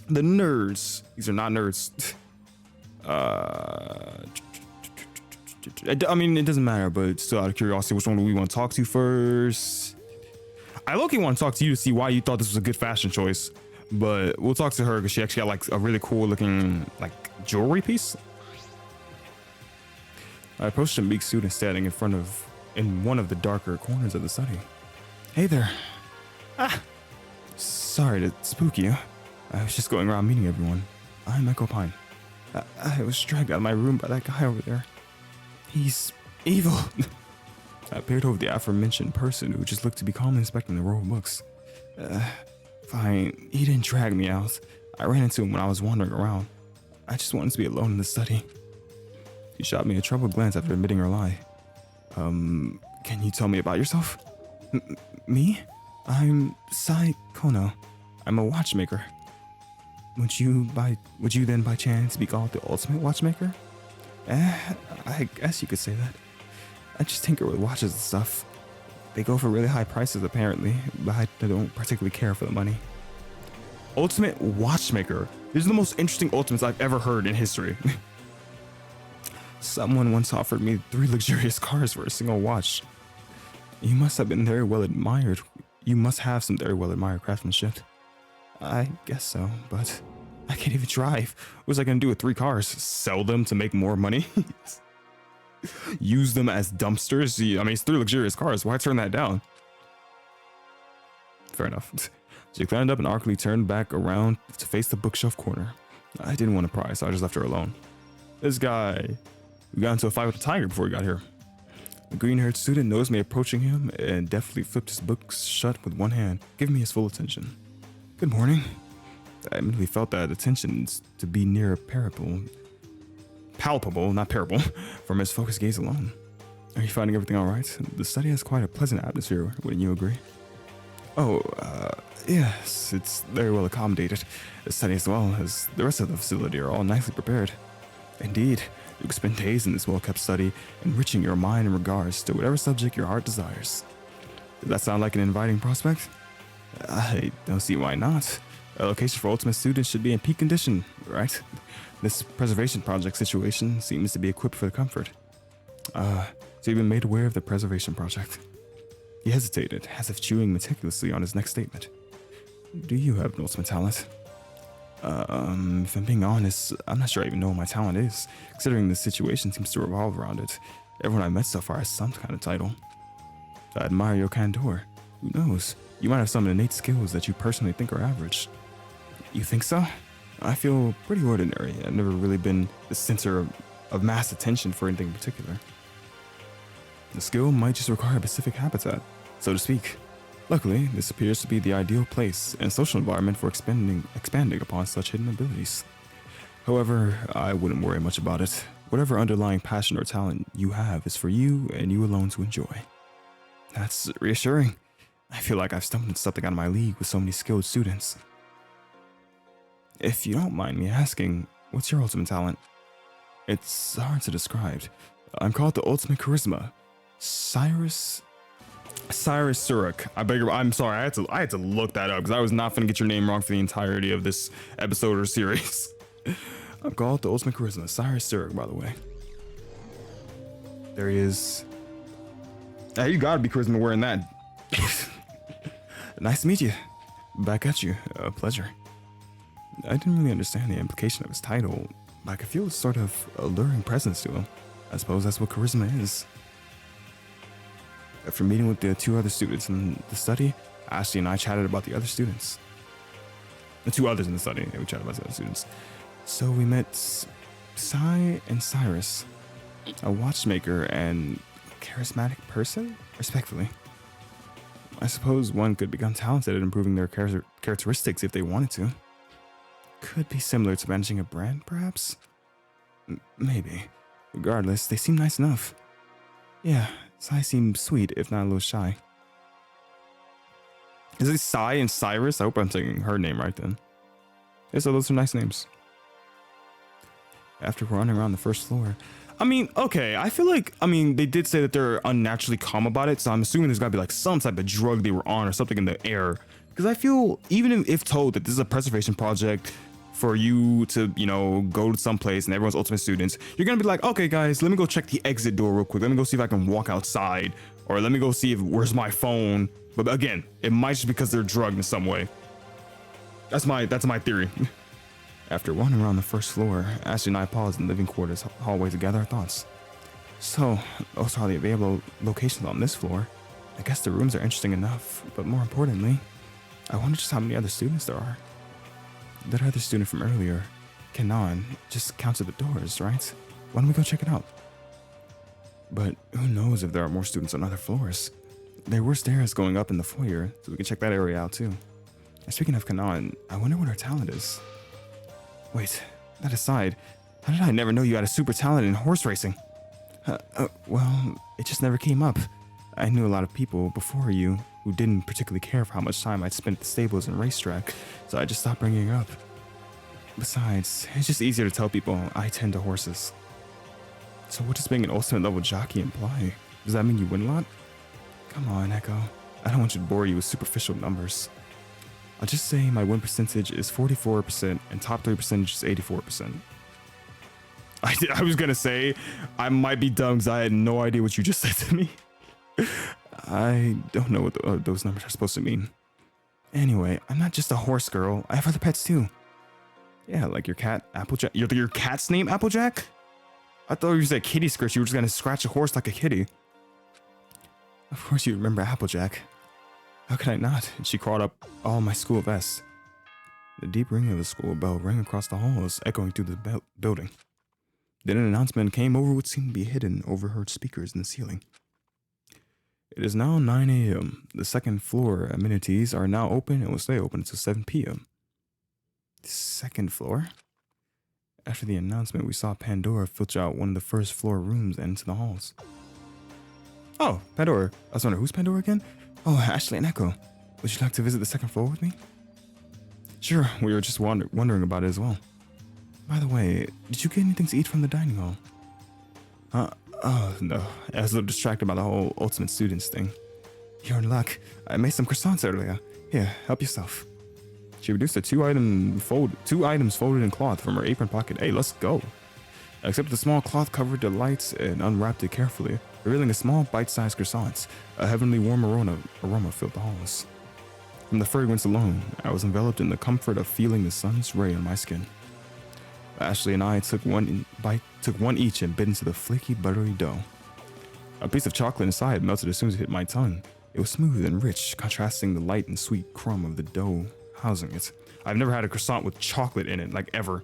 The nerds. These are not nerds. I mean, it doesn't matter, but still out of curiosity, which one do we want to talk to first? I low-key want to talk to you to see why you thought this was a good fashion choice, but we'll talk to her because she actually got like a really cool looking like jewelry piece. I approached a meek student standing in one of the darker corners of the study. Hey there. Sorry to spook you. I was just going around meeting everyone. I'm Echo Pine. I was dragged out of my room by that guy over there. He's evil. I peered over the aforementioned person who just looked to be calmly inspecting the row of books. Fine. He didn't drag me out. I ran into him when I was wandering around. I just wanted to be alone in the study. She shot me a troubled glance after admitting her lie. Can you tell me about yourself? Me? I'm Sai Kono. I'm a watchmaker. Would you then by chance be called the ultimate watchmaker? I guess you could say that. I just tinker with watches and stuff. They go for really high prices apparently, but I don't particularly care for the money. Ultimate watchmaker. These are the most interesting ultimates I've ever heard in history. Someone once offered me 3 luxurious cars for a single watch. You must have been very well admired. You must have some very well admired craftsmanship. I guess so, but I can't even drive. What was I gonna do with 3 cars? Sell them to make more money? Use them as dumpsters? I mean, it's 3 luxurious cars. Why turn that down? Fair enough. She climbed up and awkwardly turned back around to face the bookshelf corner. I didn't want to pry, so I just left her alone. This guy, we got into a fight with a tiger before we got here. The green-haired student noticed me approaching him and deftly flipped his books shut with one hand, giving me his full attention. Good morning. I immediately felt that attention to be near palpable, not parable, from his focused gaze alone. Are you finding everything all right? The study has quite a pleasant atmosphere, wouldn't you agree? Oh, yes, it's very well accommodated. The study as well as the rest of the facility are all nicely prepared. Indeed, you can spend days in this well-kept study, enriching your mind in regards to whatever subject your heart desires. Does that sound like an inviting prospect? I don't see why not. A location for ultimate students should be in peak condition, right? This preservation project situation seems to be equipped for the comfort. So you've been made aware of the preservation project. He hesitated, as if chewing meticulously on his next statement. Do you have an ultimate talent? If I'm being honest, I'm not sure I even know what my talent is, considering the situation seems to revolve around it. Everyone I've met so far has some kind of title. I admire your candor. Who knows? You might have some innate skills that you personally think are average. You think so? I feel pretty ordinary. I've never really been the center of mass attention for anything in particular. The skill might just require a specific habitat, so to speak. Luckily, this appears to be the ideal place and social environment for expanding upon such hidden abilities. However, I wouldn't worry much about it. Whatever underlying passion or talent you have is for you and you alone to enjoy. That's reassuring. I feel like I've stumbled into something out of my league with so many skilled students. If you don't mind me asking, what's your ultimate talent? It's hard to describe. I'm called the ultimate charisma. Cyrus Surik. I'm sorry, I had to look that up because I was not gonna get your name wrong for the entirety of this episode or series. I'm called the ultimate charisma. Cyrus Surik, by the way. There he is. Hey, you gotta be charisma wearing that. Nice to meet you. Back at you. A pleasure. I didn't really understand the implication of his title, but I could feel a sort of alluring presence to him. I suppose that's what charisma is. After meeting with the 2 other students in the study, Ashley and I chatted about the other students. The two others in the study. Yeah, we chatted about the other students. So we met Sai and Cyrus, a watchmaker and charismatic person, respectfully. I suppose one could become talented at improving their characteristics if they wanted to. Could be similar to managing a brand, perhaps? Maybe. Regardless, they seem nice enough. Yeah, Sai seems sweet, if not a little shy. Is it Sai and Cyrus? I hope I'm saying her name right then. Yeah, so those are nice names. After running around the first floor, I mean, okay, I feel like, they did say that they're unnaturally calm about it, so I'm assuming there's gotta be like some type of drug they were on or something in the air. Because I feel, even if told that this is a preservation project for you to, go to some place and everyone's ultimate students, you're gonna be like, okay guys, let me go check the exit door real quick. Let me go see if I can walk outside, or let me go see where's my phone. But again, it might just because they're drugged in some way. That's my theory. After running around the first floor, Ashley and I paused in the living quarters hallway to gather our thoughts. So, those are the available locations on this floor. I guess the rooms are interesting enough, but more importantly, I wonder just how many other students there are. That other student from earlier, Kenan, just counted the doors, right? Why don't we go check it out? But who knows if there are more students on other floors. There were stairs going up in the foyer, so we can check that area out too. And speaking of Kenan, I wonder what her talent is. Wait, that aside, how did I never know you had a super talent in horse racing? Well, it just never came up. I knew a lot of people before you who didn't particularly care for how much time I'd spent at the stables and racetrack, so I just stopped bringing it up. Besides, it's just easier to tell people I tend to horses. So what does being an ultimate level jockey imply? Does that mean you win a lot? Come on, Echo. I don't want you to bore you with superficial numbers. I'll just say my win percentage is 44% and top 3% is 84%. I was gonna say, I might be dumb because I had no idea what you just said to me. I don't know what those numbers are supposed to mean. Anyway, I'm not just a horse girl. I have other pets too. Yeah, like your cat, Applejack. Your cat's name, Applejack? I thought you said kitty scratch. You were just gonna scratch a horse like a kitty. Of course you remember Applejack. How could I not? And she crawled up all my school vests. The deep ring of the school bell rang across the halls, echoing through the building. Then an announcement came over what seemed to be hidden overheard speakers in the ceiling. It is now 9 a.m. The second floor amenities are now open and will stay open until 7 p.m. Second floor? After the announcement, we saw Pandora filter out one of the first floor rooms and into the halls. Oh, Pandora. I was wondering, who's Pandora again? Oh, Ashley and Echo. Would you like to visit the second floor with me? Sure, we were just wondering about it as well. By the way, did you get anything to eat from the dining hall? Oh, no. I was a little distracted by the whole ultimate students thing. You're in luck. I made some croissants earlier. Here, help yourself. She reduced the two items folded in cloth from her apron pocket. Hey, let's go. Except the small cloth covered the lights and unwrapped it carefully, revealing a small bite-sized croissant. A heavenly warm aroma filled the halls. From the fragrance alone, I was enveloped in the comfort of feeling the sun's ray on my skin. Ashley and I took one each and bit into the flaky, buttery dough. A piece of chocolate inside melted as soon as it hit my tongue. It was smooth and rich, contrasting the light and sweet crumb of the dough housing it. I've never had a croissant with chocolate in it, like ever.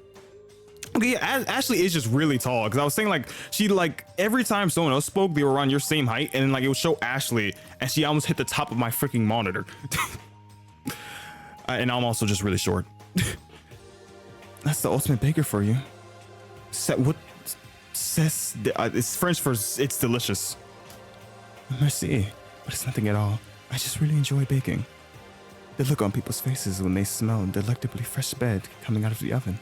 Okay, yeah, Ashley is just really tall, because I was saying she every time someone else spoke, they were around your same height, and then it would show Ashley, and she almost hit the top of my freaking monitor. And I'm also just really short. That's the ultimate baker for you. It's French for it's delicious. Merci, but it's nothing at all. I just really enjoy baking. The look on people's faces when they smell delectably fresh bread coming out of the oven.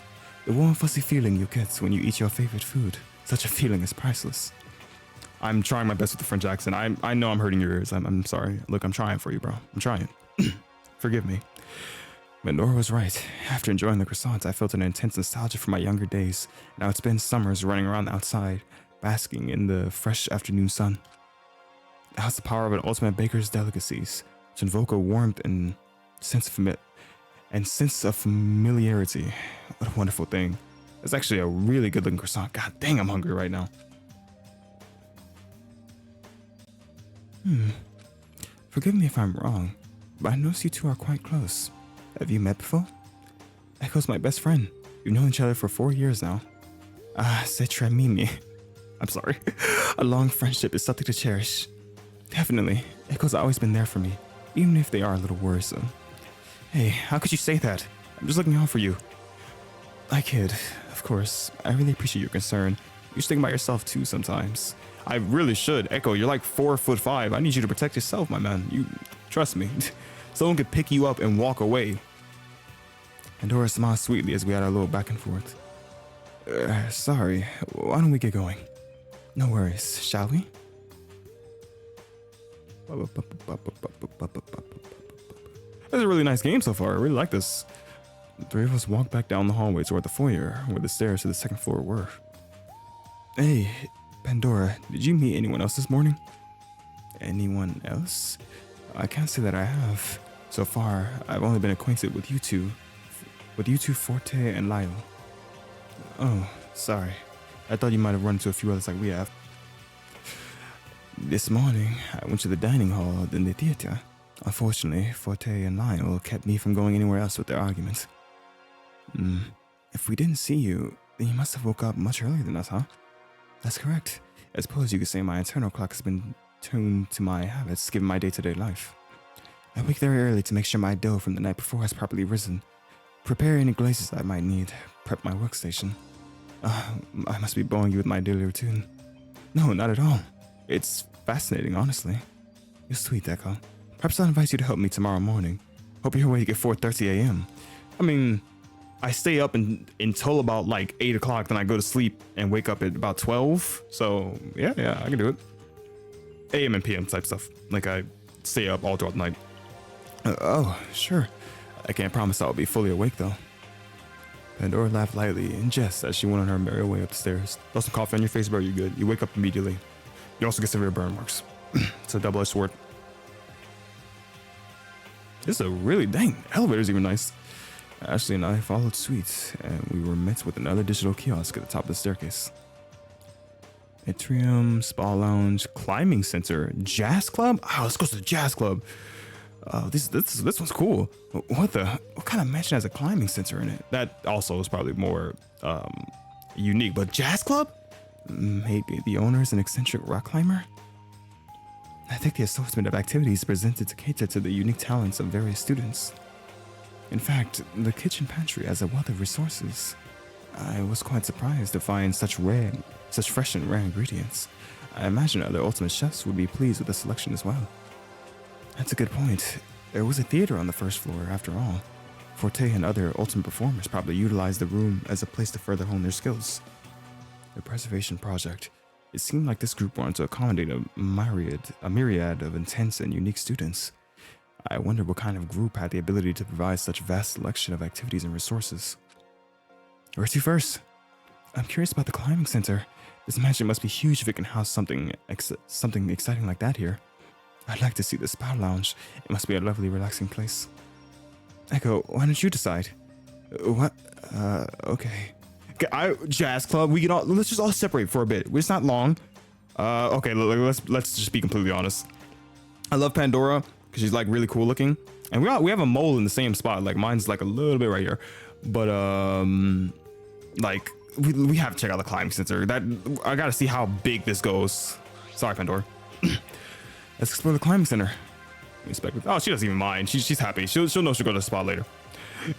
The warm, fuzzy feeling you get when you eat your favorite food. Such a feeling is priceless. I'm trying my best with the French accent. I know I'm hurting your ears. I'm sorry. Look, I'm trying for you, bro. I'm trying. Forgive me. But Nora was right. After enjoying the croissants, I felt an intense nostalgia for my younger days. Now it's been summers running around outside, basking in the fresh afternoon sun. It has the power of an ultimate baker's delicacies to invoke a warmth and sense of familiarity. What a wonderful thing. It's actually a really good looking croissant. God dang, I'm hungry right now. Forgive me if I'm wrong, but I noticed you two are quite close. Have you met before? Echo's my best friend. We've known each other for 4 years now. C'est très mimi. I'm sorry. A long friendship is something to cherish. Definitely. Echo's always been there for me, even if they are a little worrisome. Hey, how could you say that? I'm just looking out for you. I kid, of course. I really appreciate your concern. You should think about yourself too sometimes. I really should. Echo, you're like 4'5". I need you to protect yourself, my man. You trust me. Someone could pick you up and walk away. Pandora smiled sweetly as we had our little back and forth. Sorry. Why don't we get going? No worries, shall we? It's a really nice game so far. I really like this. The three of us walked back down the hallway toward the foyer, where the stairs to the second floor were. Hey, Pandora, did you meet anyone else this morning? Anyone else? I can't say that I have. So far, I've only been acquainted with you two. Forte and Lyle. Oh, sorry. I thought you might have run into a few others like we have. This morning, I went to the dining hall in the theater. Unfortunately, Forte and Lyle kept me from going anywhere else with their arguments. If we didn't see you, then you must have woke up much earlier than us, huh? That's correct. I suppose you could say my internal clock has been tuned to my habits given my day-to-day life. I wake very early to make sure my dough from the night before has properly risen. Prepare any glazes I might need. Prep my workstation. I must be boring you with my daily routine. No, not at all. It's fascinating, honestly. You're sweet, Echo. Perhaps I'll invite you to help me tomorrow morning. Hope you're awake at 4:30 a.m. I mean, I stay up until about like 8 o'clock, then I go to sleep and wake up at about 12. So yeah, I can do it. AM and PM type stuff. Like I stay up all throughout the night. Oh, sure. I can't promise I'll be fully awake though. Pandora laughed lightly in jest as she went on her merry way up the stairs. Throw some coffee on your face, bro, you're good. You wake up immediately. You also get severe burn marks. It's a double-edged sword. This is a really, dang, elevator's even nice. Ashley and I followed suit, and we were met with another digital kiosk at the top of the staircase. Atrium, spa lounge, climbing center, jazz club? Oh, let's go to the jazz club. This one's cool. What kind of mansion has a climbing center in it? That also is probably more unique, but jazz club? Maybe the owner is an eccentric rock climber? I think the assortment of activities presented to cater to the unique talents of various students. In fact, the kitchen pantry has a wealth of resources. I was quite surprised to find such fresh and rare ingredients. I imagine other ultimate chefs would be pleased with the selection as well. That's a good point. There was a theater on the first floor, after all. Forte and other ultimate performers probably utilized the room as a place to further hone their skills. The preservation project. It seemed like this group wanted to accommodate a myriad of intense and unique students. I wondered what kind of group had the ability to provide such vast selection of activities and resources. Where to first? I'm curious about the climbing center. This mansion must be huge if it can house something exciting like that here. I'd like to see the spa lounge. It must be a lovely, relaxing place. Echo, why don't you decide? What? Okay. Jazz club. Let's just all separate for a bit. It's not long. Okay. Let's just be completely honest. I love Pandora because she's like really cool looking, and we have a mole in the same spot. Like mine's like a little bit right here, but like we have to check out the climbing center. That I gotta see how big this goes. Sorry, Pandora. Let's explore the climbing center. We inspected. Oh, she doesn't even mind. She's happy. She'll know she'll go to the spot later.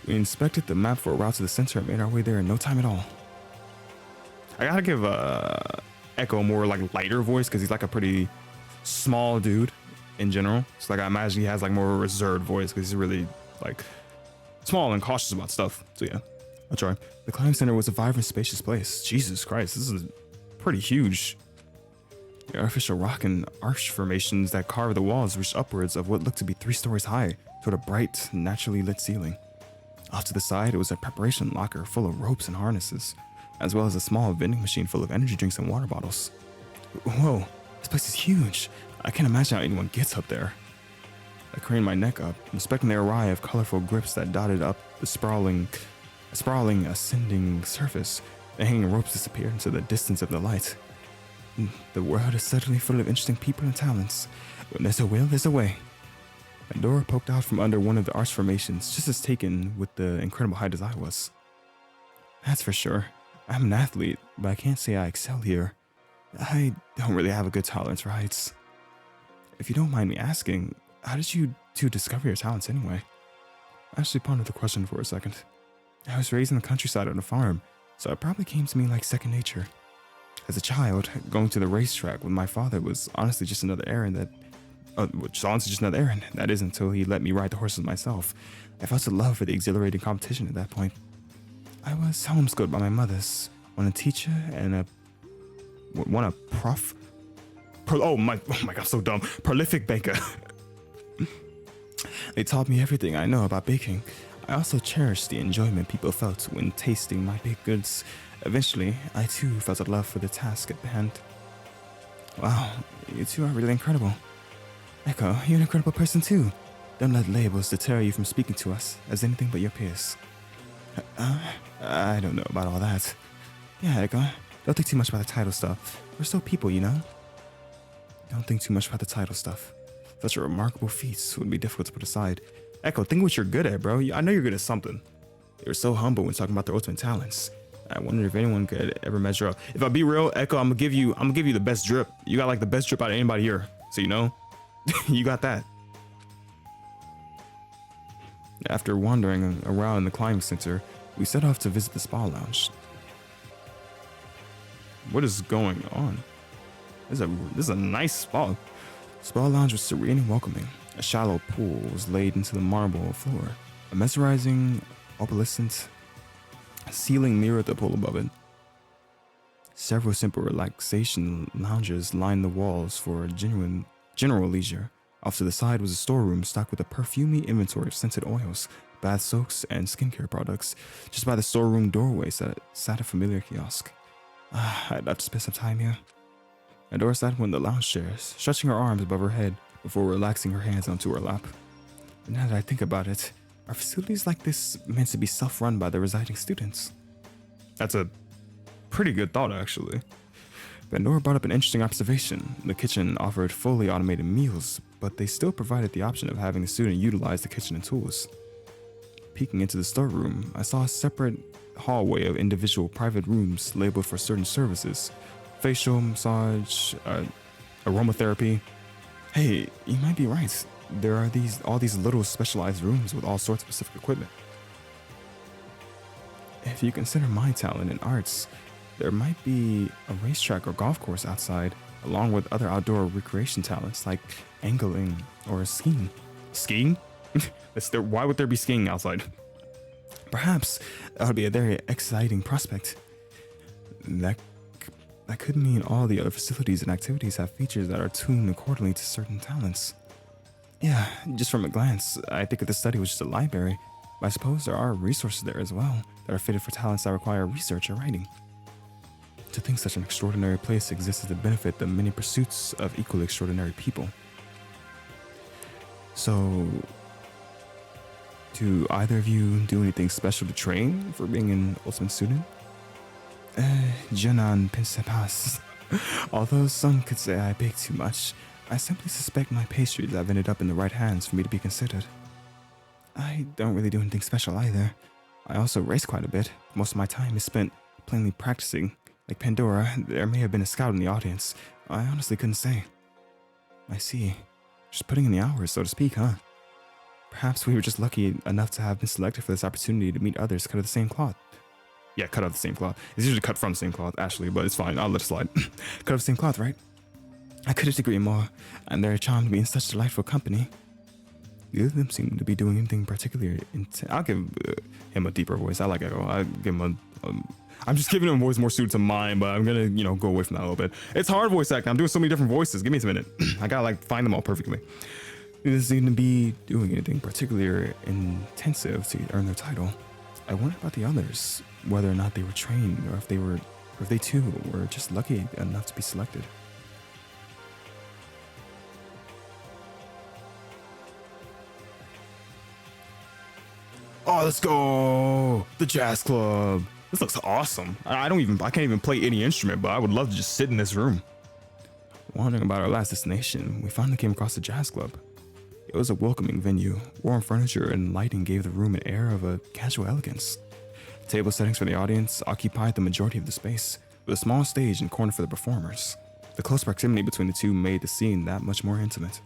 We inspected the map for a route to the center and made our way there in no time at all. I gotta give Echo a more like lighter voice because he's like a pretty small dude in general. So like I imagine he has like more of a reserved voice because he's really like small and cautious about stuff. So yeah, I'll try. The climbing center was a vibrant, spacious place. Jesus Christ, this is pretty huge. The artificial rock and arch formations that carved the walls reached upwards of what looked to be 3 stories high toward a bright, naturally lit ceiling. Off to the side, it was a preparation locker full of ropes and harnesses, as well as a small vending machine full of energy drinks and water bottles. Whoa, this place is huge. I can't imagine how anyone gets up there. I craned my neck up, inspecting the array of colorful grips that dotted up the sprawling ascending surface. The hanging ropes disappeared into the distance of the light. The world is certainly full of interesting people and talents. When there's a will, there's a way. Pandora poked out from under one of the arch formations, just as taken with the incredible height as I was. That's for sure. I'm an athlete, but I can't say I excel here. I don't really have a good tolerance for heights. If you don't mind me asking, how did you two discover your talents anyway? I actually pondered the question for a second. I was raised in the countryside on a farm, so it probably came to me like second nature. As a child, going to the racetrack with my father was honestly just another errand that is until he let me ride the horses myself. I felt a love for the exhilarating competition at that point. I was homeschooled by my mothers, one a teacher and a prof. Oh my god, so dumb. Prolific baker. They taught me everything I know about baking. I also cherished the enjoyment people felt when tasting my baked goods. Eventually, I too felt a love for the task at hand. Wow, you two are really incredible. Echo, you're an incredible person too. Don't let labels deter you from speaking to us as anything but your peers. I don't know about all that. Yeah, Echo, don't think too much about the title stuff. We're still people, you know? Don't think too much about the title stuff. Such a remarkable feat would be difficult to put aside. Echo, think what you're good at, bro. I know you're good at something. You're so humble when talking about their ultimate talents. I wonder if anyone could ever measure up. If I be real, Echo, I'm gonna give you the best drip. You got like the best drip out of anybody here. So you know, you got that. After wandering around the climbing center, we set off to visit the spa lounge. What is going on? This is a nice spa. Spa lounge was serene and welcoming. A shallow pool was laid into the marble floor. A mesmerizing, opalescent ceiling mirrored the pool above it. Several simple relaxation lounges lined the walls for general leisure. Off to the side was a storeroom stocked with a perfumey inventory of scented oils, bath soaks, and skincare products. Just by the storeroom doorway sat a familiar kiosk. I'd love to spend some time here. Pandora sat in one of the lounge chairs, stretching her arms above her head before relaxing her hands onto her lap. But now that I think about it, are facilities like this meant to be self-run by the residing students? That's a pretty good thought, actually. Pandora brought up an interesting observation. The kitchen offered fully automated meals, but they still provided the option of having the student utilize the kitchen and tools. Peeking into the storeroom, I saw a separate hallway of individual private rooms labeled for certain services. Facial, massage, aromatherapy. Hey, you might be right. There are all these little specialized rooms with all sorts of specific equipment. If you consider my talent in arts, there might be a racetrack or golf course outside, along with other outdoor recreation talents like angling or skiing. Skiing? Why would there be skiing outside? Perhaps that would be a very exciting prospect. That could mean all the other facilities and activities have features that are tuned accordingly to certain talents. Yeah, just from a glance, I think if the study was just a library, but I suppose there are resources there as well that are fitted for talents that require research or writing. To think such an extraordinary place exists to benefit the many pursuits of equally extraordinary people. So, do either of you do anything special to train for being an ultimate student? Je n'en pense pas. Although some could say I bake too much, I simply suspect my pastries have ended up in the right hands for me to be considered. I don't really do anything special either. I also race quite a bit. Most of my time is spent plainly practicing. Like Pandora, there may have been a scout in the audience. I honestly couldn't say. I see. Just putting in the hours, so to speak, huh? Perhaps we were just lucky enough to have been selected for this opportunity to meet others cut of the same cloth. Yeah, cut out of the same cloth. It's usually cut from the same cloth, actually, but it's fine. I'll let it slide. Cut of the same cloth, right? I couldn't agree more, and they're charmed to be in such delightful company. Neither of them seem to be doing anything particularly intense. I'll give him a deeper voice. I like Echo. I'll give him I'm just giving him a voice more suited to mine, but I'm gonna, go away from that a little bit. It's hard voice acting. I'm doing so many different voices. Give me a minute. I gotta find them all perfectly. Neither seem to be doing anything particularly intensive to earn their title. I wonder about the others, whether or not they were trained, or if they too were just lucky enough to be selected. Oh, let's go! The jazz club. This looks awesome. I can't even play any instrument, but I would love to just sit in this room. Wondering about our last destination, we finally came across the jazz club. It was a welcoming venue. Warm furniture and lighting gave the room an air of a casual elegance. Table settings for the audience occupied the majority of the space, with a small stage and corner for the performers. The close proximity between the two made the scene that much more intimate.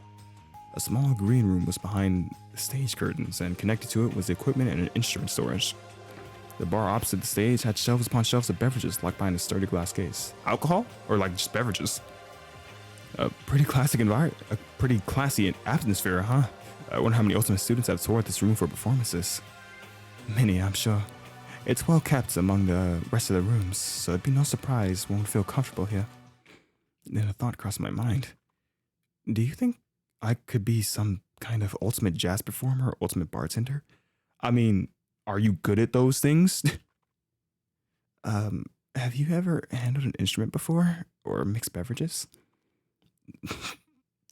A small green room was behind the stage curtains, and connected to it was the equipment and an instrument storage. The bar opposite the stage had shelves upon shelves of beverages locked behind a sturdy glass case. Alcohol? Or like just beverages? A pretty classy atmosphere, huh? I wonder how many Ultimate students have toured this room for performances. Many, I'm sure. It's well kept among the rest of the rooms, so it'd be no surprise one would feel comfortable here. Then a thought crossed my mind. Do you think I could be some kind of ultimate jazz performer or ultimate bartender? I mean, are you good at those things? Have you ever handled an instrument before? Or mixed beverages?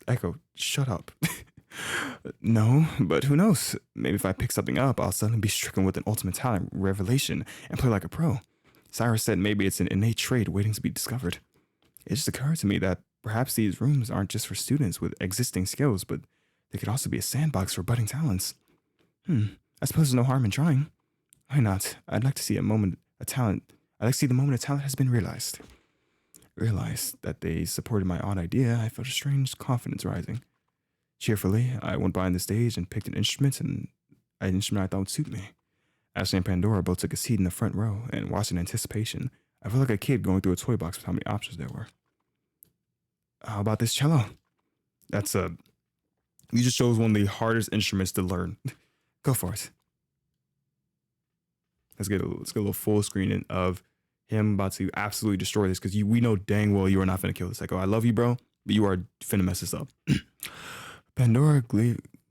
Echo, shut up. No, but who knows? Maybe if I pick something up, I'll suddenly be stricken with an ultimate talent revelation and play like a pro. Cyrus said maybe it's an innate trait waiting to be discovered. It just occurred to me that perhaps these rooms aren't just for students with existing skills, but they could also be a sandbox for budding talents. I suppose there's no harm in trying. Why not? I'd like to see the moment a talent has been realized. Realized that they supported my odd idea, I felt a strange confidence rising. Cheerfully, I went behind the stage and picked an instrument I thought would suit me. Ashley and Pandora both took a seat in the front row, and watched in anticipation. I felt like a kid going through a toy box with how many options there were. How about this cello? You just chose one of the hardest instruments to learn. Go for it. Let's get a little full screen of him about to absolutely destroy this, because we know dang well you are not finna kill this. Echo, I love you, bro, but you are finna mess this up. Pandora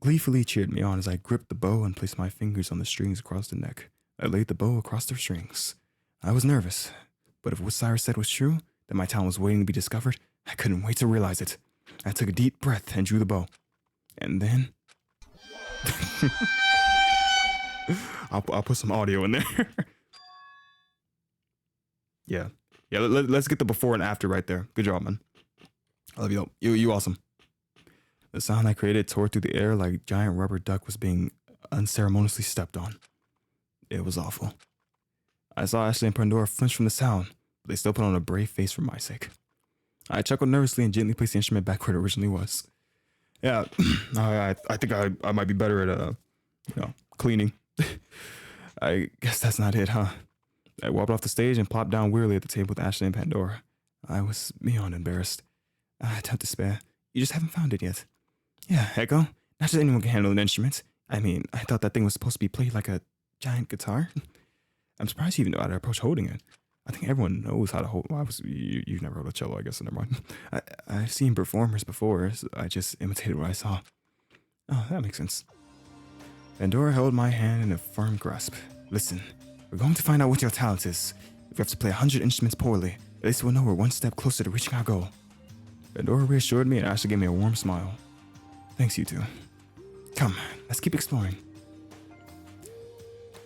gleefully cheered me on as I gripped the bow and placed my fingers on the strings across the neck. I laid the bow across their strings. I was nervous, but if what Cyrus said was true, that my talent was waiting to be discovered, I couldn't wait to realize it. I took a deep breath and drew the bow. And then... I'll put some audio in there. Yeah, let's get the before and after right there. Good job, man. I love you. You awesome. The sound I created tore through the air like a giant rubber duck was being unceremoniously stepped on. It was awful. I saw Ashley and Pandora flinch from the sound, but they still put on a brave face for my sake. I chuckled nervously and gently placed the instrument back where it originally was. Yeah, I think I might be better at cleaning. I guess that's not it, huh? I walked off the stage and plopped down wearily at the table with Ashley and Pandora. I was beyond embarrassed. Don't despair. You just haven't found it yet. Yeah, Echo. Not just anyone can handle an instrument. I mean, I thought that thing was supposed to be played like a giant guitar. I'm surprised you even know how to approach holding it. I think everyone knows how to hold... Well, you've never held a cello, I guess, so never mind. I've seen performers before, so I just imitated what I saw. Oh, that makes sense. Pandora held my hand in a firm grasp. Listen, we're going to find out what your talent is. If we have to play 100 instruments poorly, at least we'll know we're one step closer to reaching our goal. Pandora reassured me and Ashley gave me a warm smile. Thanks, you two. Come, let's keep exploring.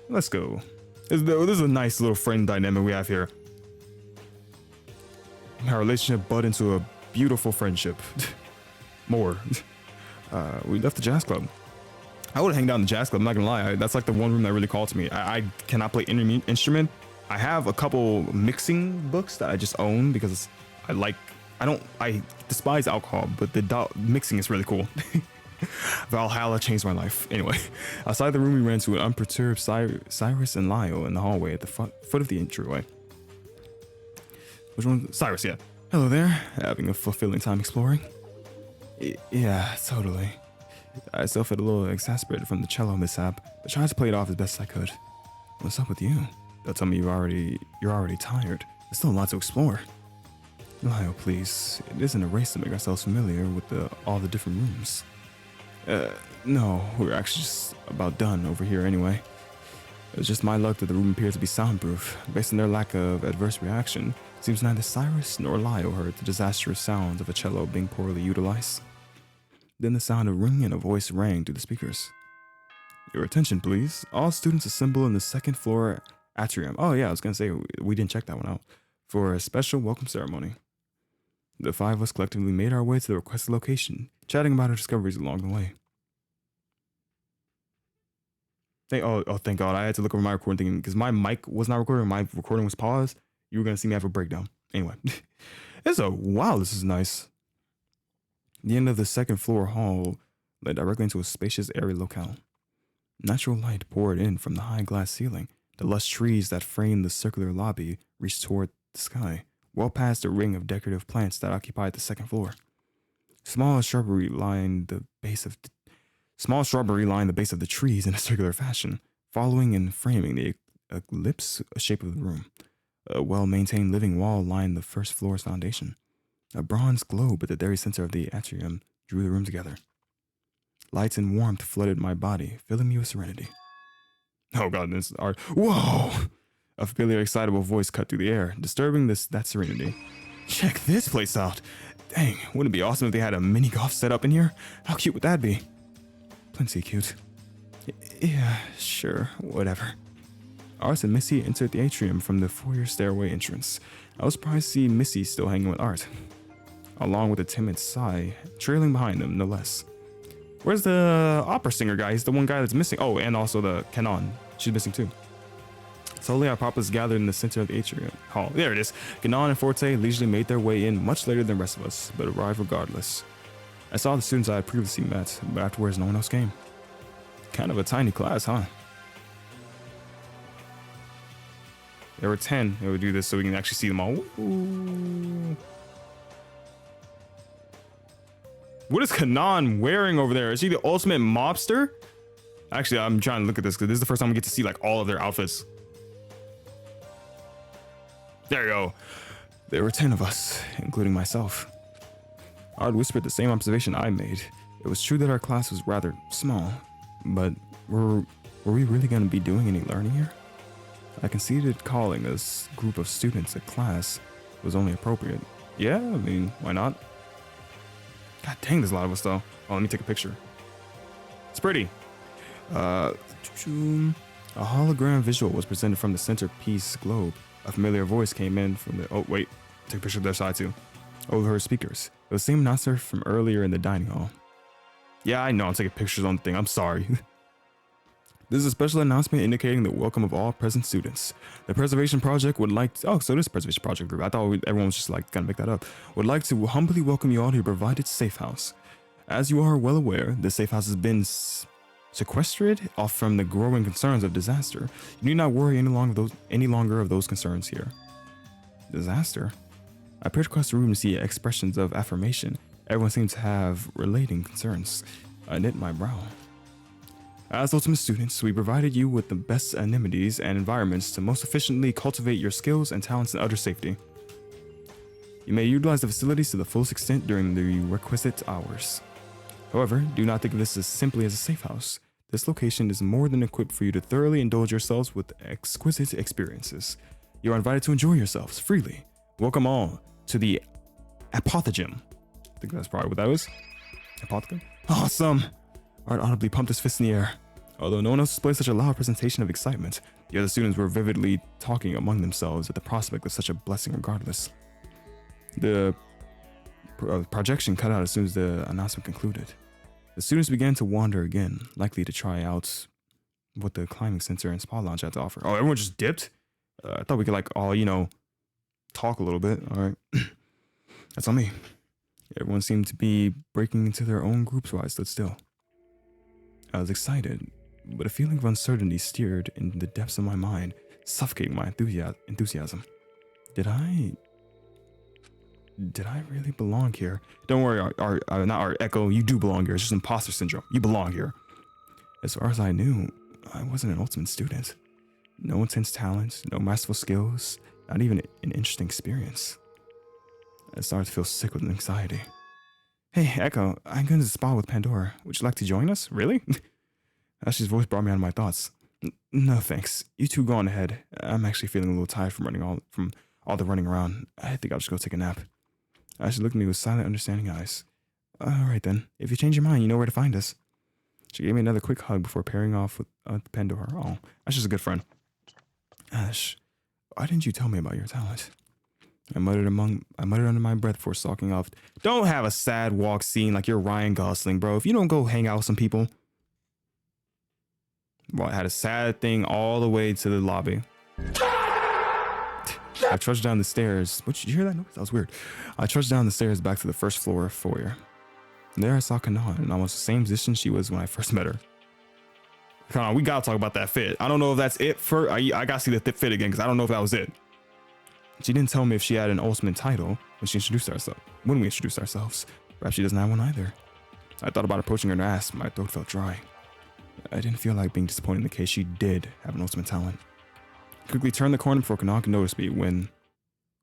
Let's go. This is a nice little friend dynamic we have here. Our relationship budded into a beautiful friendship. More. We left the jazz club. I would hang down in the jazz club, I'm not gonna lie. That's like the one room that really called to me. I cannot play any instrument. I have a couple mixing books that I just own because I despise alcohol, but the mixing is really cool. Valhalla changed my life. Anyway, outside the room we ran to an unperturbed Cyrus and Lyle in the hallway at the foot of the entryway. Which one? Cyrus, yeah. Hello there. Having a fulfilling time exploring? Yeah, totally. I still felt a little exasperated from the cello mishap, but tried to play it off as best I could. What's up with you? Don't tell me you're already tired. There's still a lot to explore. Lyle, please. It isn't a race to make ourselves familiar with all the different rooms. No, we're actually just about done over here anyway. It was just my luck that the room appeared to be soundproof. Based on their lack of adverse reaction, it seems neither Cyrus nor Lyle heard the disastrous sounds of a cello being poorly utilized. Then the sound of ringing and a voice rang through the speakers. Your attention, please. All students assemble in the second floor atrium. Oh yeah, I was gonna say, we didn't check that one out. For a special welcome ceremony. The five of us collectively made our way to the requested location, chatting about our discoveries along the way. Thank God. I had to look over my recording thing because my mic was not recording. My recording was paused. You were going to see me have a breakdown. Anyway, wow, this is nice. The end of the second floor hall led directly into a spacious, airy locale. Natural light poured in from the high glass ceiling. The lush trees that framed the circular lobby reached toward the sky, well past the ring of decorative plants that occupied the second floor. Small shrubbery lined the base of the trees in a circular fashion, following and framing the ellipse shape of the room. A well-maintained living wall lined the first floor's foundation. A bronze globe at the very center of the atrium drew the room together. Lights and warmth flooded my body, filling me with serenity. Oh God, this is art. Whoa! A familiar, excitable voice cut through the air, disturbing that serenity. Check this place out! Dang, wouldn't it be awesome if they had a mini golf set up in here? How cute would that be? Plenty cute. Yeah, sure, whatever. Art and Missy entered the atrium from the foyer stairway entrance. I was surprised to see Missy still hanging with Art, along with a timid sigh trailing behind them, no less. Where's the opera singer guy? He's the one guy that's missing. Oh, and also the Kanon. She's missing too. Slowly, our papas gathered in the center of the atrium hall. There it is. Kanon and Forte leisurely made their way in much later than the rest of us, but arrived regardless. I saw the students I had previously met, but afterwards no one else came. Kind of a tiny class, huh? There were 10. They would do this so we can actually see them all. Ooh. What is Kanon wearing over there? Is he the ultimate mobster? Actually, I'm trying to look at this because this is the first time we get to see like all of their outfits. There you go. There were 10 of us, including myself. Ard whispered the same observation I made. It was true that our class was rather small, but were we really going to be doing any learning here? I conceded calling this group of students a class was only appropriate. Yeah, I mean, why not? God dang, there's a lot of us though. Oh, let me take a picture. It's pretty. A hologram visual was presented from the centerpiece globe. A familiar voice came in from the... Oh, wait. Take a picture of their side too. Over her speakers. It was the same announcer from earlier in the dining hall. Yeah, I know. I'm taking pictures on the thing. I'm sorry. This is a special announcement indicating the welcome of all present students. The Preservation Project would like to... Oh, so this Preservation Project group. I thought everyone was just like gonna make that up. Would like to humbly welcome you all to your provided safe house. As you are well aware, the safe house has been sequestered off from the growing concerns of disaster. You need not worry any longer of those concerns here. Disaster? I peered across the room to see expressions of affirmation. Everyone seemed to have relating concerns. I knit my brow. As ultimate students, we provided you with the best amenities and environments to most efficiently cultivate your skills and talents in utter safety. You may utilize the facilities to the fullest extent during the requisite hours. However, do not think of this as simply as a safe house. This location is more than equipped for you to thoroughly indulge yourselves with exquisite experiences. You are invited to enjoy yourselves freely. Welcome all to the Apothegm. I think that's probably what that was. Apothegm? Awesome! Art audibly pumped his fist in the air. Although no one else displayed such a loud presentation of excitement, the other students were vividly talking among themselves at the prospect of such a blessing regardless. The projection cut out as soon as the announcement concluded. The students began to wander again, likely to try out what the climbing center and spa lounge had to offer. Oh, everyone just dipped? I thought we could like all, talk a little bit. All right. That's on me. Everyone seemed to be breaking into their own groups while I stood still. I was excited, but a feeling of uncertainty stirred in the depths of my mind, suffocating my enthusiasm. Did I really belong here? Don't worry, not our Echo, you do belong here. It's just imposter syndrome. You belong here. As far as I knew, I wasn't an ultimate student. No intense talent, no masterful skills, not even an interesting experience. I started to feel sick with anxiety. Hey, Echo, I'm going to the spa with Pandora. Would you like to join us? Really? Ashley's voice brought me out of my thoughts. No, thanks. You two go on ahead. I'm actually feeling a little tired from all the running around. I think I'll just go take a nap. Ashley looked at me with silent, understanding eyes. All right then. If you change your mind, you know where to find us. She gave me another quick hug before pairing off with Pandora. Oh, Ash is a good friend. Ash, why didn't you tell me about your talent? I muttered under my breath before stalking off. Don't have a sad walk scene like you're Ryan Gosling, bro. If you don't go hang out with some people. Well, I had a sad thing all the way to the lobby. I trudged down the stairs. What, did you hear that noise? That was weird. I trudged down the stairs back to the first floor foyer. There I saw Kanan in almost the same position she was when I first met her. Kanan, we gotta talk about that fit. I don't know if that's it for. I gotta see the fit again because I don't know if that was it. She didn't tell me if she had an ultimate title when she introduced herself. When we introduced ourselves, perhaps she doesn't have one either. I thought about approaching her and asked. My throat felt dry. I didn't feel like being disappointed in the case she did have an ultimate talent. I quickly turned the corner before Kanan could notice me when...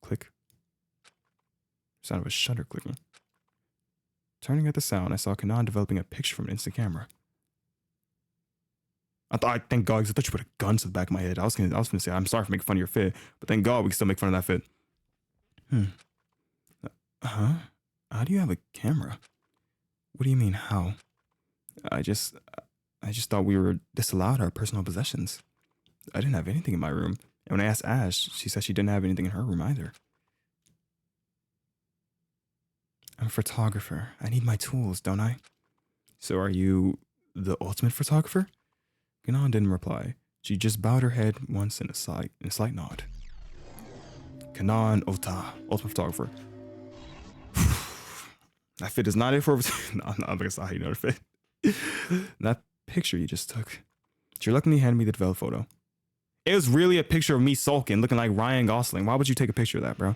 Click. Sound of a shutter clicking. Turning at the sound, I saw Kanan developing a picture from an instant camera. Thank God, because I thought you put a gun to the back of my head. I was gonna say, I'm sorry for making fun of your fit, but thank God we can still make fun of that fit. Huh? How do you have a camera? What do you mean, how? I just thought we were disallowed our personal possessions. I didn't have anything in my room. And when I asked Ash, she said she didn't have anything in her room either. I'm a photographer. I need my tools, don't I? So are you the ultimate photographer? Kanan didn't reply. She just bowed her head once in a slight nod. Kanan Ota, ultimate photographer. That fit is not it for... No, I'm not gonna say how you know the fit. That picture you just took. She reluctantly handed me the developed photo. It was really a picture of me sulking, looking like Ryan Gosling. Why would you take a picture of that, bro?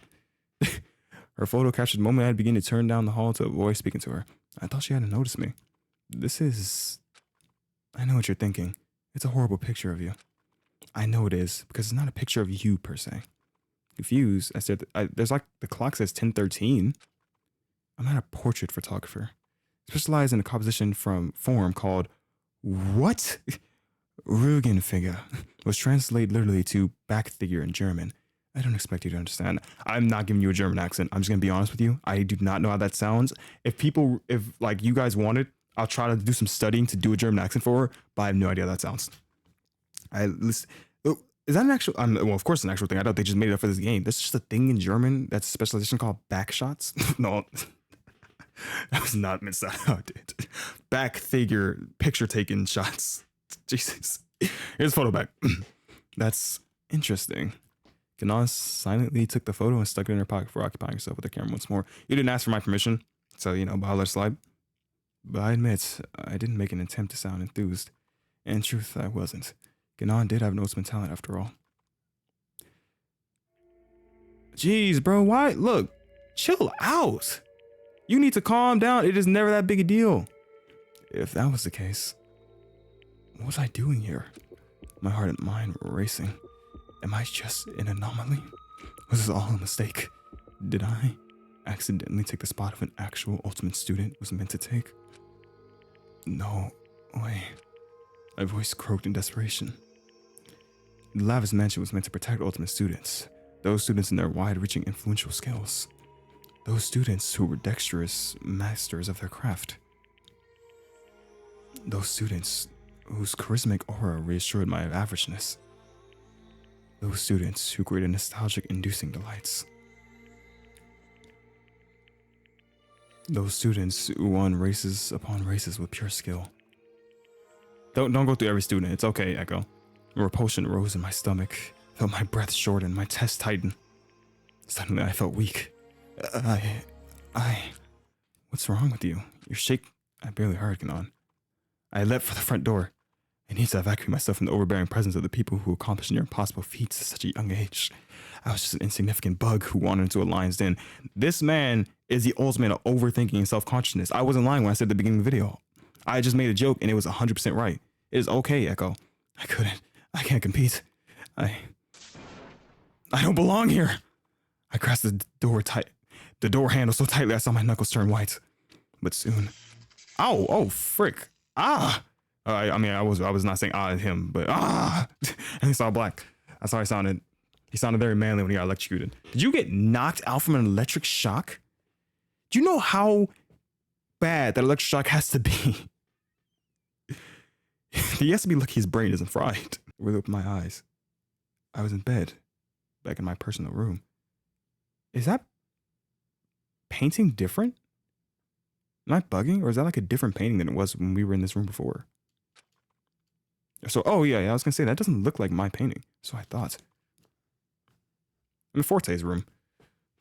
Her photo captured the moment I had begun to turn down the hall to avoid speaking to her. I thought she hadn't noticed me. This is... I know what you're thinking. It's a horrible picture of you. I know it is, because it's not a picture of you, per se. Confused, I said, there's like, the clock says 10:13. I'm not a portrait photographer. I specialize in a composition form called... What? Rugenfigure, was translated literally to back figure in German. I don't expect you to understand. I'm not giving you a German accent. I'm just gonna be honest with you. I do not know how that sounds. If like you guys want it, I'll try to do some studying to do a German accent for her, but I have no idea how that sounds. Is that an actual, well, of course it's an actual thing. I thought they just made it up for this game. That's just a thing in German. That's a specialization called back shots. No, that was not meant to how I did. Back figure, picture taking shots. Jesus. Here's a photo back. That's interesting. Kanan silently took the photo and stuck it in her pocket before occupying herself with the camera once more. You didn't ask for my permission, so, but I'll let it slide. But I admit, I didn't make an attempt to sound enthused. In truth, I wasn't. Kanan did have an ultimate talent after all. Jeez, bro, why? Look, chill out. You need to calm down. It is never that big a deal. If that was the case, what was I doing here? My heart and mind were racing. Am I just an anomaly? Was this all a mistake? Did I accidentally take the spot of an actual ultimate student was meant to take? No way. My voice croaked in desperation. The lavish mansion was meant to protect ultimate students, those students in their wide-reaching influential skills, those students who were dexterous masters of their craft, those students whose charismatic aura reassured my averageness, those students who created nostalgic-inducing delights, those students who won races upon races with pure skill. Don't go through every student. It's okay, Echo. A repulsion rose in my stomach, felt my breath shorten, my chest tighten. Suddenly, I felt weak. What's wrong with you? You're shaking. I barely heard, Kanan. I leapt for the front door. I need to evacuate myself from the overbearing presence of the people who accomplished near impossible feats at such a young age. I was just an insignificant bug who wandered into a lion's den. This man is the ultimate of overthinking and self-consciousness. I wasn't lying when I said at the beginning of the video. I just made a joke and it was 100% right. It is okay, Echo. I can't compete. I don't belong here. I grasped the door handle so tightly I saw my knuckles turn white. But soon, oh, frick. I was not saying at him, but and he saw black. That's how he sounded. He sounded very manly when he got electrocuted. Did you get knocked out from an electric shock? Do you know how bad that electric shock has to be? He has to be lucky his brain isn't fried. With open my eyes, I was in bed, back in my personal room. Is that painting different? Am I bugging, or is that like a different painting than it was when we were in this room before? So, oh yeah, I was gonna say that doesn't look like my painting. So I thought. In Forte's room.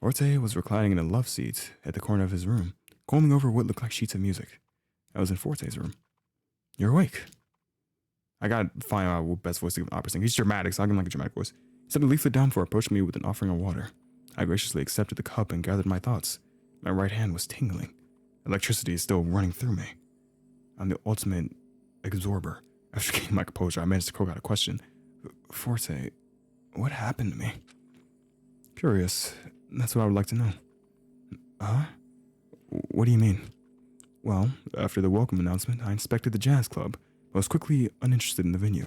Forte was reclining in a love seat at the corner of his room, combing over what looked like sheets of music. I was in Forte's room. You're awake. I gotta find out what best voice to give an opera singer. He's dramatic, so I'll give him like a dramatic voice. He set the leaflet down before approaching me with an offering of water. I graciously accepted the cup and gathered my thoughts. My right hand was tingling. Electricity is still running through me. I'm the ultimate absorber. After gaining my composure, I managed to croak out a question. Forte, what happened to me? Curious. That's what I would like to know. Huh? What do you mean? Well, after the welcome announcement, I inspected the jazz club, but was quickly uninterested in the venue.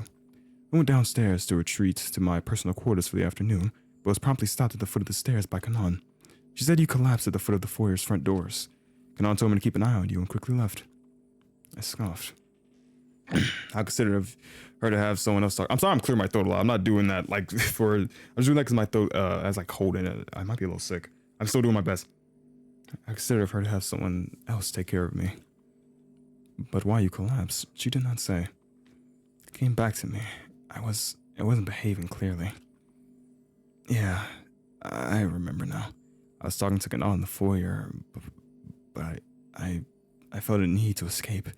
I went downstairs to retreat to my personal quarters for the afternoon, but was promptly stopped at the foot of the stairs by Kanan. She said you collapsed at the foot of the foyer's front doors. Kanan told me to keep an eye on you and quickly left. I scoffed. I considered her to have someone else talk. I'm sorry I'm clearing my throat a lot. I'm not doing that like for... I'm just doing that because my throat has like cold in it. I might be a little sick. I'm still doing my best. I considered her to have someone else take care of me. But why you collapsed, she did not say. It came back to me. I wasn't behaving clearly. Yeah, I remember now. I was talking to Kanan in the foyer, but I felt a need to escape.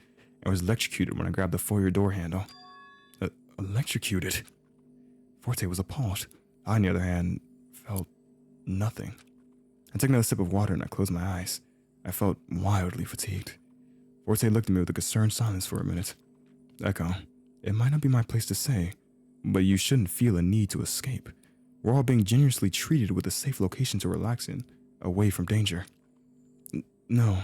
I was electrocuted when I grabbed the foyer door handle. Electrocuted? Forte was appalled. I, on the other hand, felt nothing. I took another sip of water and I closed my eyes. I felt wildly fatigued. Forte looked at me with a concerned silence for a minute. Echo, it might not be my place to say, but you shouldn't feel a need to escape. We're all being generously treated with a safe location to relax in, away from danger. No,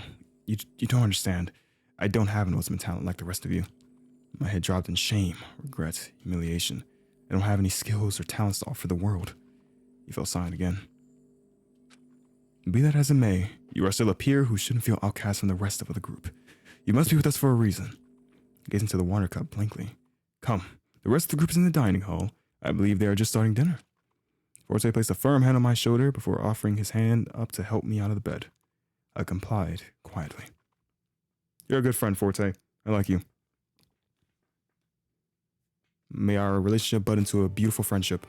you don't understand. I don't have an ultimate talent like the rest of you. My head dropped in shame, regret, humiliation. I don't have any skills or talents to offer the world. He fell silent again. Be that as it may, you are still a peer who shouldn't feel outcast from the rest of the group. You must be with us for a reason. I gazed into the water cup blankly. Come, the rest of the group is in the dining hall. I believe they are just starting dinner. Forte placed a firm hand on my shoulder before offering his hand up to help me out of the bed. I complied quietly. You're a good friend, Forte. I like you. May our relationship bud into a beautiful friendship.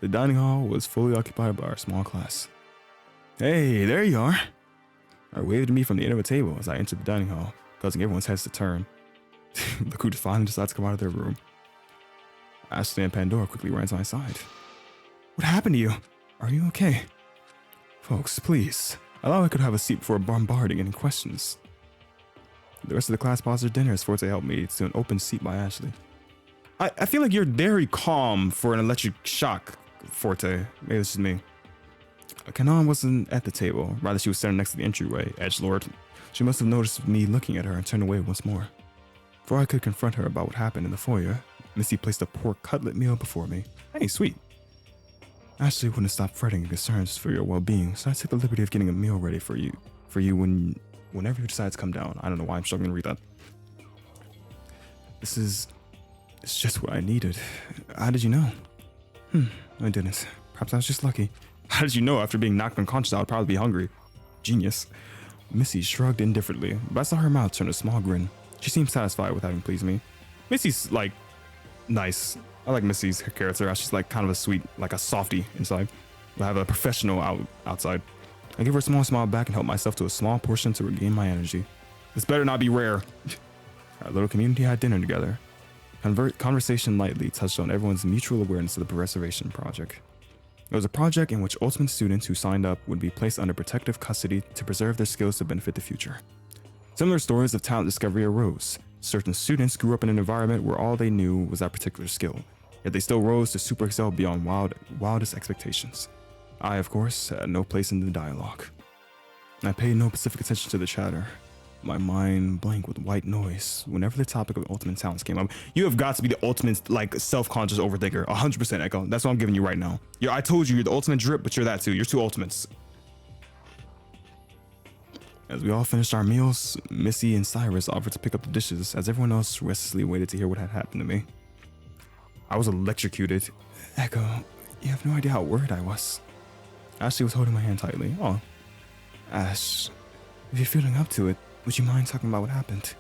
The dining hall was fully occupied by our small class. Hey, there you are. I waved at me from the end of a table as I entered the dining hall, causing everyone's heads to turn. Look who finally decided to come out of their room. Ashley and Pandora quickly ran to my side. What happened to you? Are you okay? Folks, please, allow I could have a seat before bombarding any questions. The rest of the class paused their dinner as Forte helped me to an open seat by Ashley. I feel like you're very calm for an electric shock, Forte. Maybe this is me. Kanan wasn't at the table. Rather, she was standing next to the entryway, edgelord. She must have noticed me looking at her and turned away once more. Before I could confront her about what happened in the foyer, Missy placed a pork cutlet meal before me. Hey, sweet. Ashley wouldn't stop fretting and concerns for your well-being, so I took the liberty of getting a meal ready for you whenever you decide to come down. I don't know why I'm struggling to read that. It's just what I needed. How did you know? I didn't. Perhaps I was just lucky. How did you know? After being knocked unconscious, I would probably be hungry. Genius. Missy shrugged indifferently, but I saw her mouth turn a small grin. She seemed satisfied with having pleased me. Missy's, like, nice. I like Missy's character. She's, like, kind of a sweet, like a softie inside. I have a professional outside. I give her a small smile back and help myself to a small portion to regain my energy. This better not be rare. Our little community had dinner together. Conversation lightly touched on everyone's mutual awareness of the preservation project. It was a project in which ultimate students who signed up would be placed under protective custody to preserve their skills to benefit the future. Similar stories of talent discovery arose. Certain students grew up in an environment where all they knew was that particular skill, yet they still rose to super excel beyond wildest expectations. I, of course, had no place in the dialogue. I paid no specific attention to the chatter. My mind blank with white noise whenever the topic of ultimate talents came up. You have got to be the ultimate, like, self-conscious overthinker. 100%, Echo. That's what I'm giving you right now. I told you you're the ultimate drip, but you're that too. You're two ultimates. As we all finished our meals, Missy and Cyrus offered to pick up the dishes as everyone else restlessly waited to hear what had happened to me. I was electrocuted. Echo, you have no idea how worried I was. Ashley was holding my hand tightly. Oh, Ash, if you're feeling up to it, would you mind talking about what happened?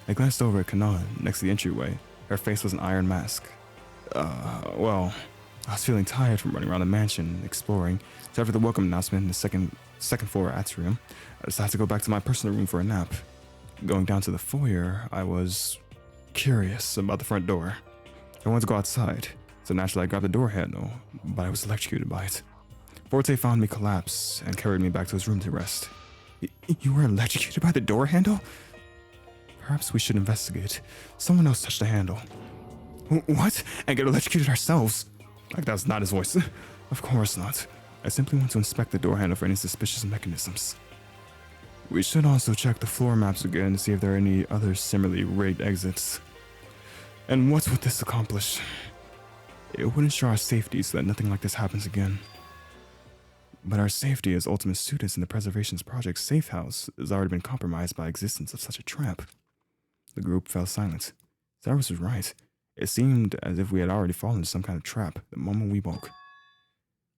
I glanced over at Kanan next to the entryway. Her face was an iron mask. Well, I was feeling tired from running around the mansion, exploring. So after the welcome announcement in the second floor atrium, I decided to go back to my personal room for a nap. Going down to the foyer, I was curious about the front door. I wanted to go outside, so naturally I grabbed the door handle, but I was electrocuted by it. Forte found me collapsed and carried me back to his room to rest. You were electrocuted by the door handle? Perhaps we should investigate. Someone else touched the handle. What? And get electrocuted ourselves? Like, that's not his voice. Of course not. I simply want to inspect the door handle for any suspicious mechanisms. We should also check the floor maps again to see if there are any other similarly rigged exits. And what would this accomplish? It would ensure our safety so that nothing like this happens again. But our safety as ultimate students in the Preservations Project's safe house has already been compromised by existence of such a trap. The group fell silent. Cyrus was right. It seemed as if we had already fallen into some kind of trap the moment we woke.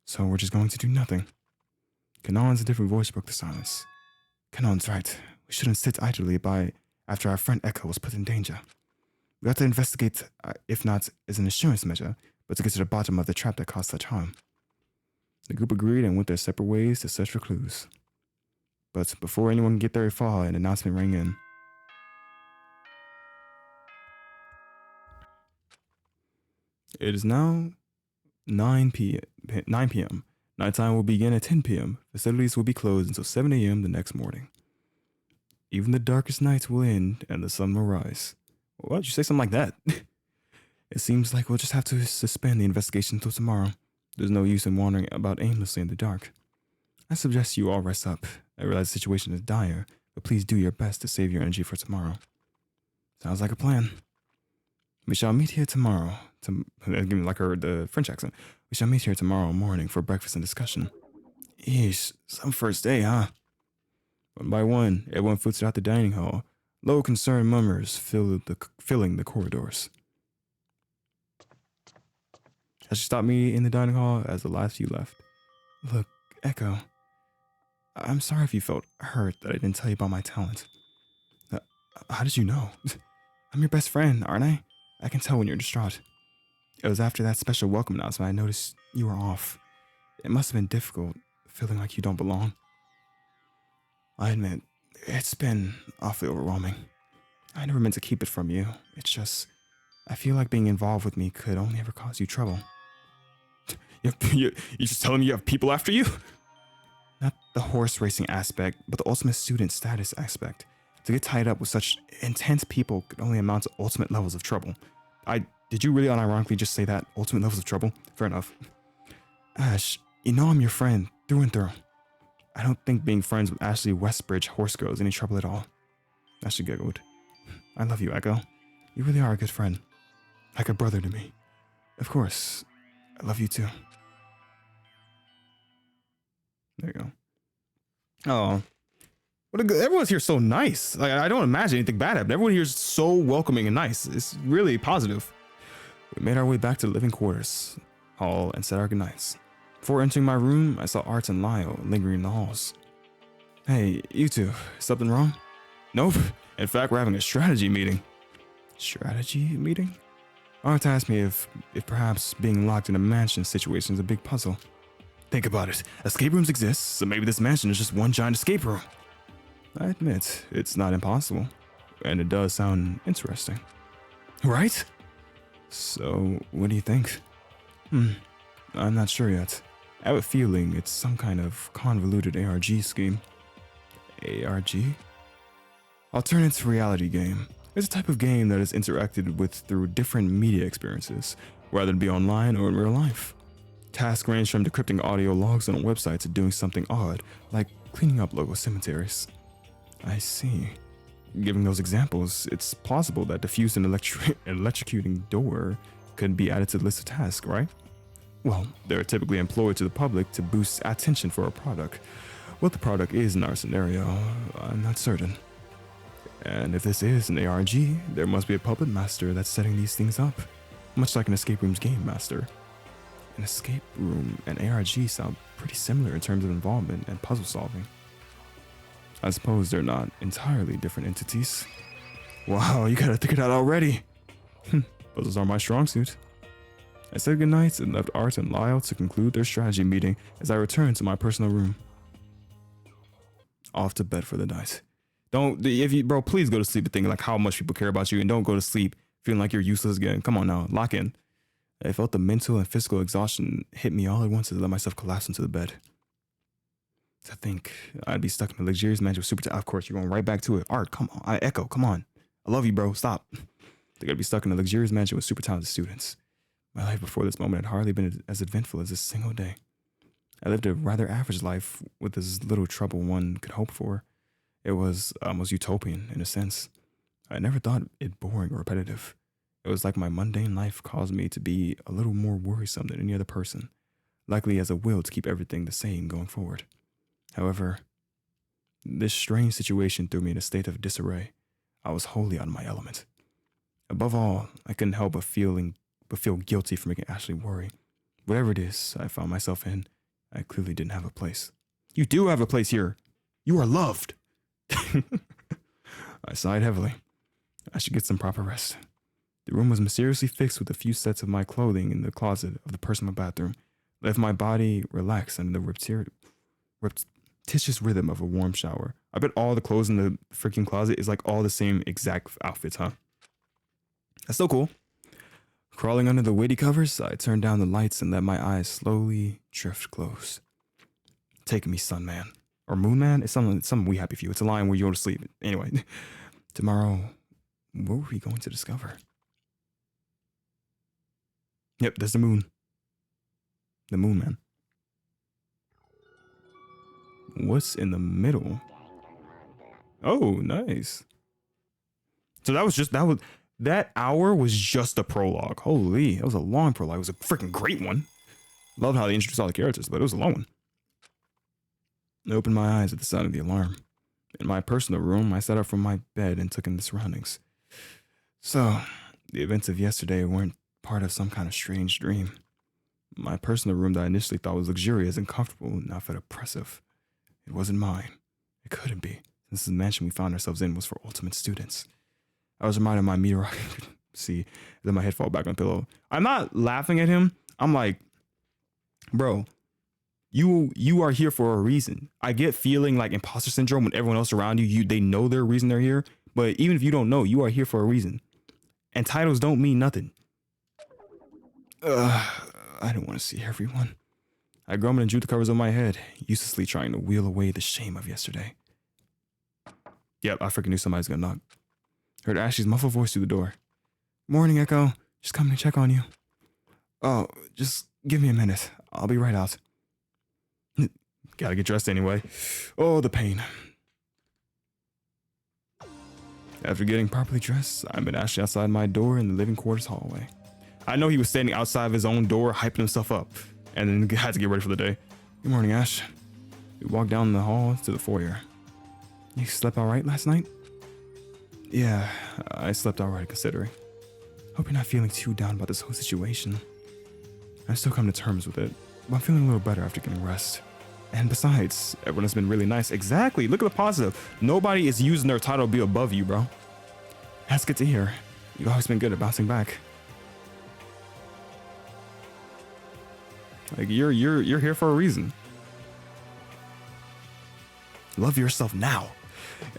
So we're just going to do nothing. Kanan's different voice broke the silence. Kanan's right. We shouldn't sit idly by after our friend Echo was put in danger. We have to investigate, if not as an assurance measure, but to get to the bottom of the trap that caused such harm. The group agreed and went their separate ways to search for clues. But before anyone could get very far, an announcement rang in. It is now 9 p.m. Nighttime will begin at 10 p.m. Facilities will be closed until 7 a.m. the next morning. Even the darkest nights will end and the sun will rise. Why would you say something like that? It seems like we'll just have to suspend the investigation until tomorrow. There's no use in wandering about aimlessly in the dark. I suggest you all rest up. I realize the situation is dire, but please do your best to save your energy for tomorrow. Sounds like a plan. We shall meet here tomorrow. Like the French accent. We shall meet here tomorrow morning for breakfast and discussion. Eesh, some first day, huh? One by one, everyone filtered out the dining hall. Low concerned murmurs filling the corridors. As she stopped me in the dining hall as the last few left. Look, Echo. I'm sorry if you felt hurt that I didn't tell you about my talent. How did you know? I'm your best friend, aren't I? I can tell when you're distraught. It was after that special welcome announcement I noticed you were off. It must have been difficult, feeling like you don't belong. I admit, it's been awfully overwhelming. I never meant to keep it from you. It's just, I feel like being involved with me could only ever cause you trouble. You just telling me you have people after you? Not the horse racing aspect, but the ultimate student status aspect. To get tied up with such intense people could only amount to ultimate levels of trouble. Did you really unironically just say that? Ultimate levels of trouble? Fair enough. Ash, you know I'm your friend, through and through. I don't think being friends with Ashley Westbridge Horse Girl is any trouble at all. Ashley giggled. I love you, Echo. You really are a good friend. Like a brother to me. Of course, I love you too. There you go. Oh. Everyone's here so nice. Like, I don't imagine anything bad happened. Everyone here is so welcoming and nice. It's really positive. We made our way back to the living quarters hall and said our goodnights. Before entering my room, I saw Art and Lyle lingering in the halls. Hey, you two, something wrong? Nope. In fact, we're having a strategy meeting. Strategy meeting? Art asked me if perhaps being locked in a mansion situation is a big puzzle. Think about it. Escape rooms exist, so maybe this mansion is just one giant escape room. I admit, it's not impossible, and it does sound interesting. Right? So, what do you think? I'm not sure yet. I have a feeling it's some kind of convoluted ARG scheme. ARG? Alternate reality game. It's a type of game that is interacted with through different media experiences, rather than be online or in real life. Tasks range from decrypting audio logs on a website to doing something odd, like cleaning up local cemeteries. I see. Given those examples, it's plausible that diffused and electrocuting door could be added to the list of tasks, right? Well, they're typically employed to the public to boost attention for a product. What the product is in our scenario, I'm not certain. And if this is an ARG, there must be a puppet master that's setting these things up, much like an escape room's game master. An escape room and ARG sound pretty similar in terms of involvement and puzzle solving. I suppose they're not entirely different entities. Wow, you gotta think it out already. Puzzles are my strong suit. I said goodnight and left Art and Lyle to conclude their strategy meeting as I returned to my personal room. Off to bed for the night. Bro, please go to sleep thinking like how much people care about you, and don't go to sleep feeling like you're useless again. Come on now, lock in. I felt the mental and physical exhaustion hit me all at once as I let myself collapse into the bed. To think I'd be stuck in a luxurious mansion with super. Of course, you're going right back to it. Art, come on. Echo, come on. I love you, bro. Stop. Think I'd be stuck in a luxurious mansion with super talented students. My life before this moment had hardly been as eventful as this single day. I lived a rather average life with as little trouble one could hope for. It was almost utopian in a sense. I never thought it boring or repetitive. It was like my mundane life caused me to be a little more worrisome than any other person, likely as a will to keep everything the same going forward. However, this strange situation threw me in a state of disarray. I was wholly out of my element. Above all, I couldn't help but feel guilty for making Ashley worry. Whatever it is I found myself in, I clearly didn't have a place. You do have a place here. You are loved. I sighed heavily. I should get some proper rest. The room was mysteriously fixed with a few sets of my clothing in the closet of the personal bathroom, left my body relaxed under the repetitious rhythm of a warm shower. I bet all the clothes in the freaking closet is like all the same exact outfits, huh? That's so cool. Crawling under the weighty covers, I turned down the lights and let my eyes slowly drift close. Take me, sun man. Or moon man? It's something we happy for you. It's a line where you go to sleep. Anyway, tomorrow, what were we going to discover? Yep, there's the moon. The moon man. What's in the middle? Oh, nice. So that hour was just a prologue. Holy, that was a long prologue. It was a freaking great one. Love how they introduced all the characters, but it was a long one. I opened my eyes at the sound of the alarm. In my personal room, I sat up from my bed and took in the surroundings. So, the events of yesterday weren't part of some kind of strange dream. My personal room that I initially thought was luxurious and comfortable now felt oppressive. It wasn't mine. It couldn't be, since the mansion we found ourselves in was for ultimate students. I was reminded of my meteor. See, then my head fall back on the pillow. I'm not laughing at him. I'm like, bro, you are here for a reason. I get feeling like imposter syndrome when everyone else around you, they know their reason they're here. But even if you don't know, you are here for a reason. And titles don't mean nothing. I don't want to see everyone. I grumbled and drew the covers over my head, uselessly trying to wheel away the shame of yesterday. Yep, I freaking knew somebody's gonna knock. Heard Ashley's muffled voice through the door. Morning, Echo. Just coming to check on you. Oh, just give me a minute. I'll be right out. Gotta get dressed anyway. Oh, the pain. After getting properly dressed, I met Ashley outside my door in the living quarters hallway. I know he was standing outside of his own door, hyping himself up, and then had to get ready for the day. Good morning, Ash. We walked down the hall to the foyer. You slept all right last night? Yeah, I slept all right considering. Hope you're not feeling too down about this whole situation. I still come to terms with it, but I'm feeling a little better after getting rest. And besides, everyone has been really nice. Exactly, look at the positive. Nobody is using their title to be above you, bro. That's good to hear. You've always been good at bouncing back. Like you're here for a reason. Love yourself now.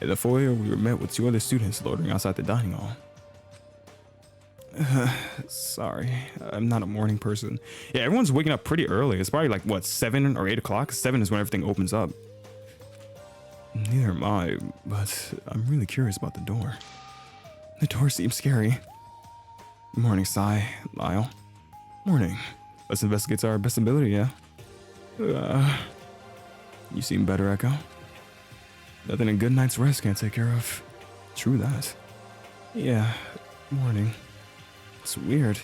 In the foyer, we were met with 2 other students loitering outside the dining hall. Sorry, I'm not a morning person. Yeah, everyone's waking up pretty early. It's probably like, what, 7 or 8 o'clock? 7 is when everything opens up. Neither am I, but I'm really curious about the door. The door seems scary. Morning, Sai, Lyle. Morning. Let's investigate to our best ability, yeah? You seem better, Echo. Nothing a good night's rest can't take care of. True that. Yeah, morning. It's weird.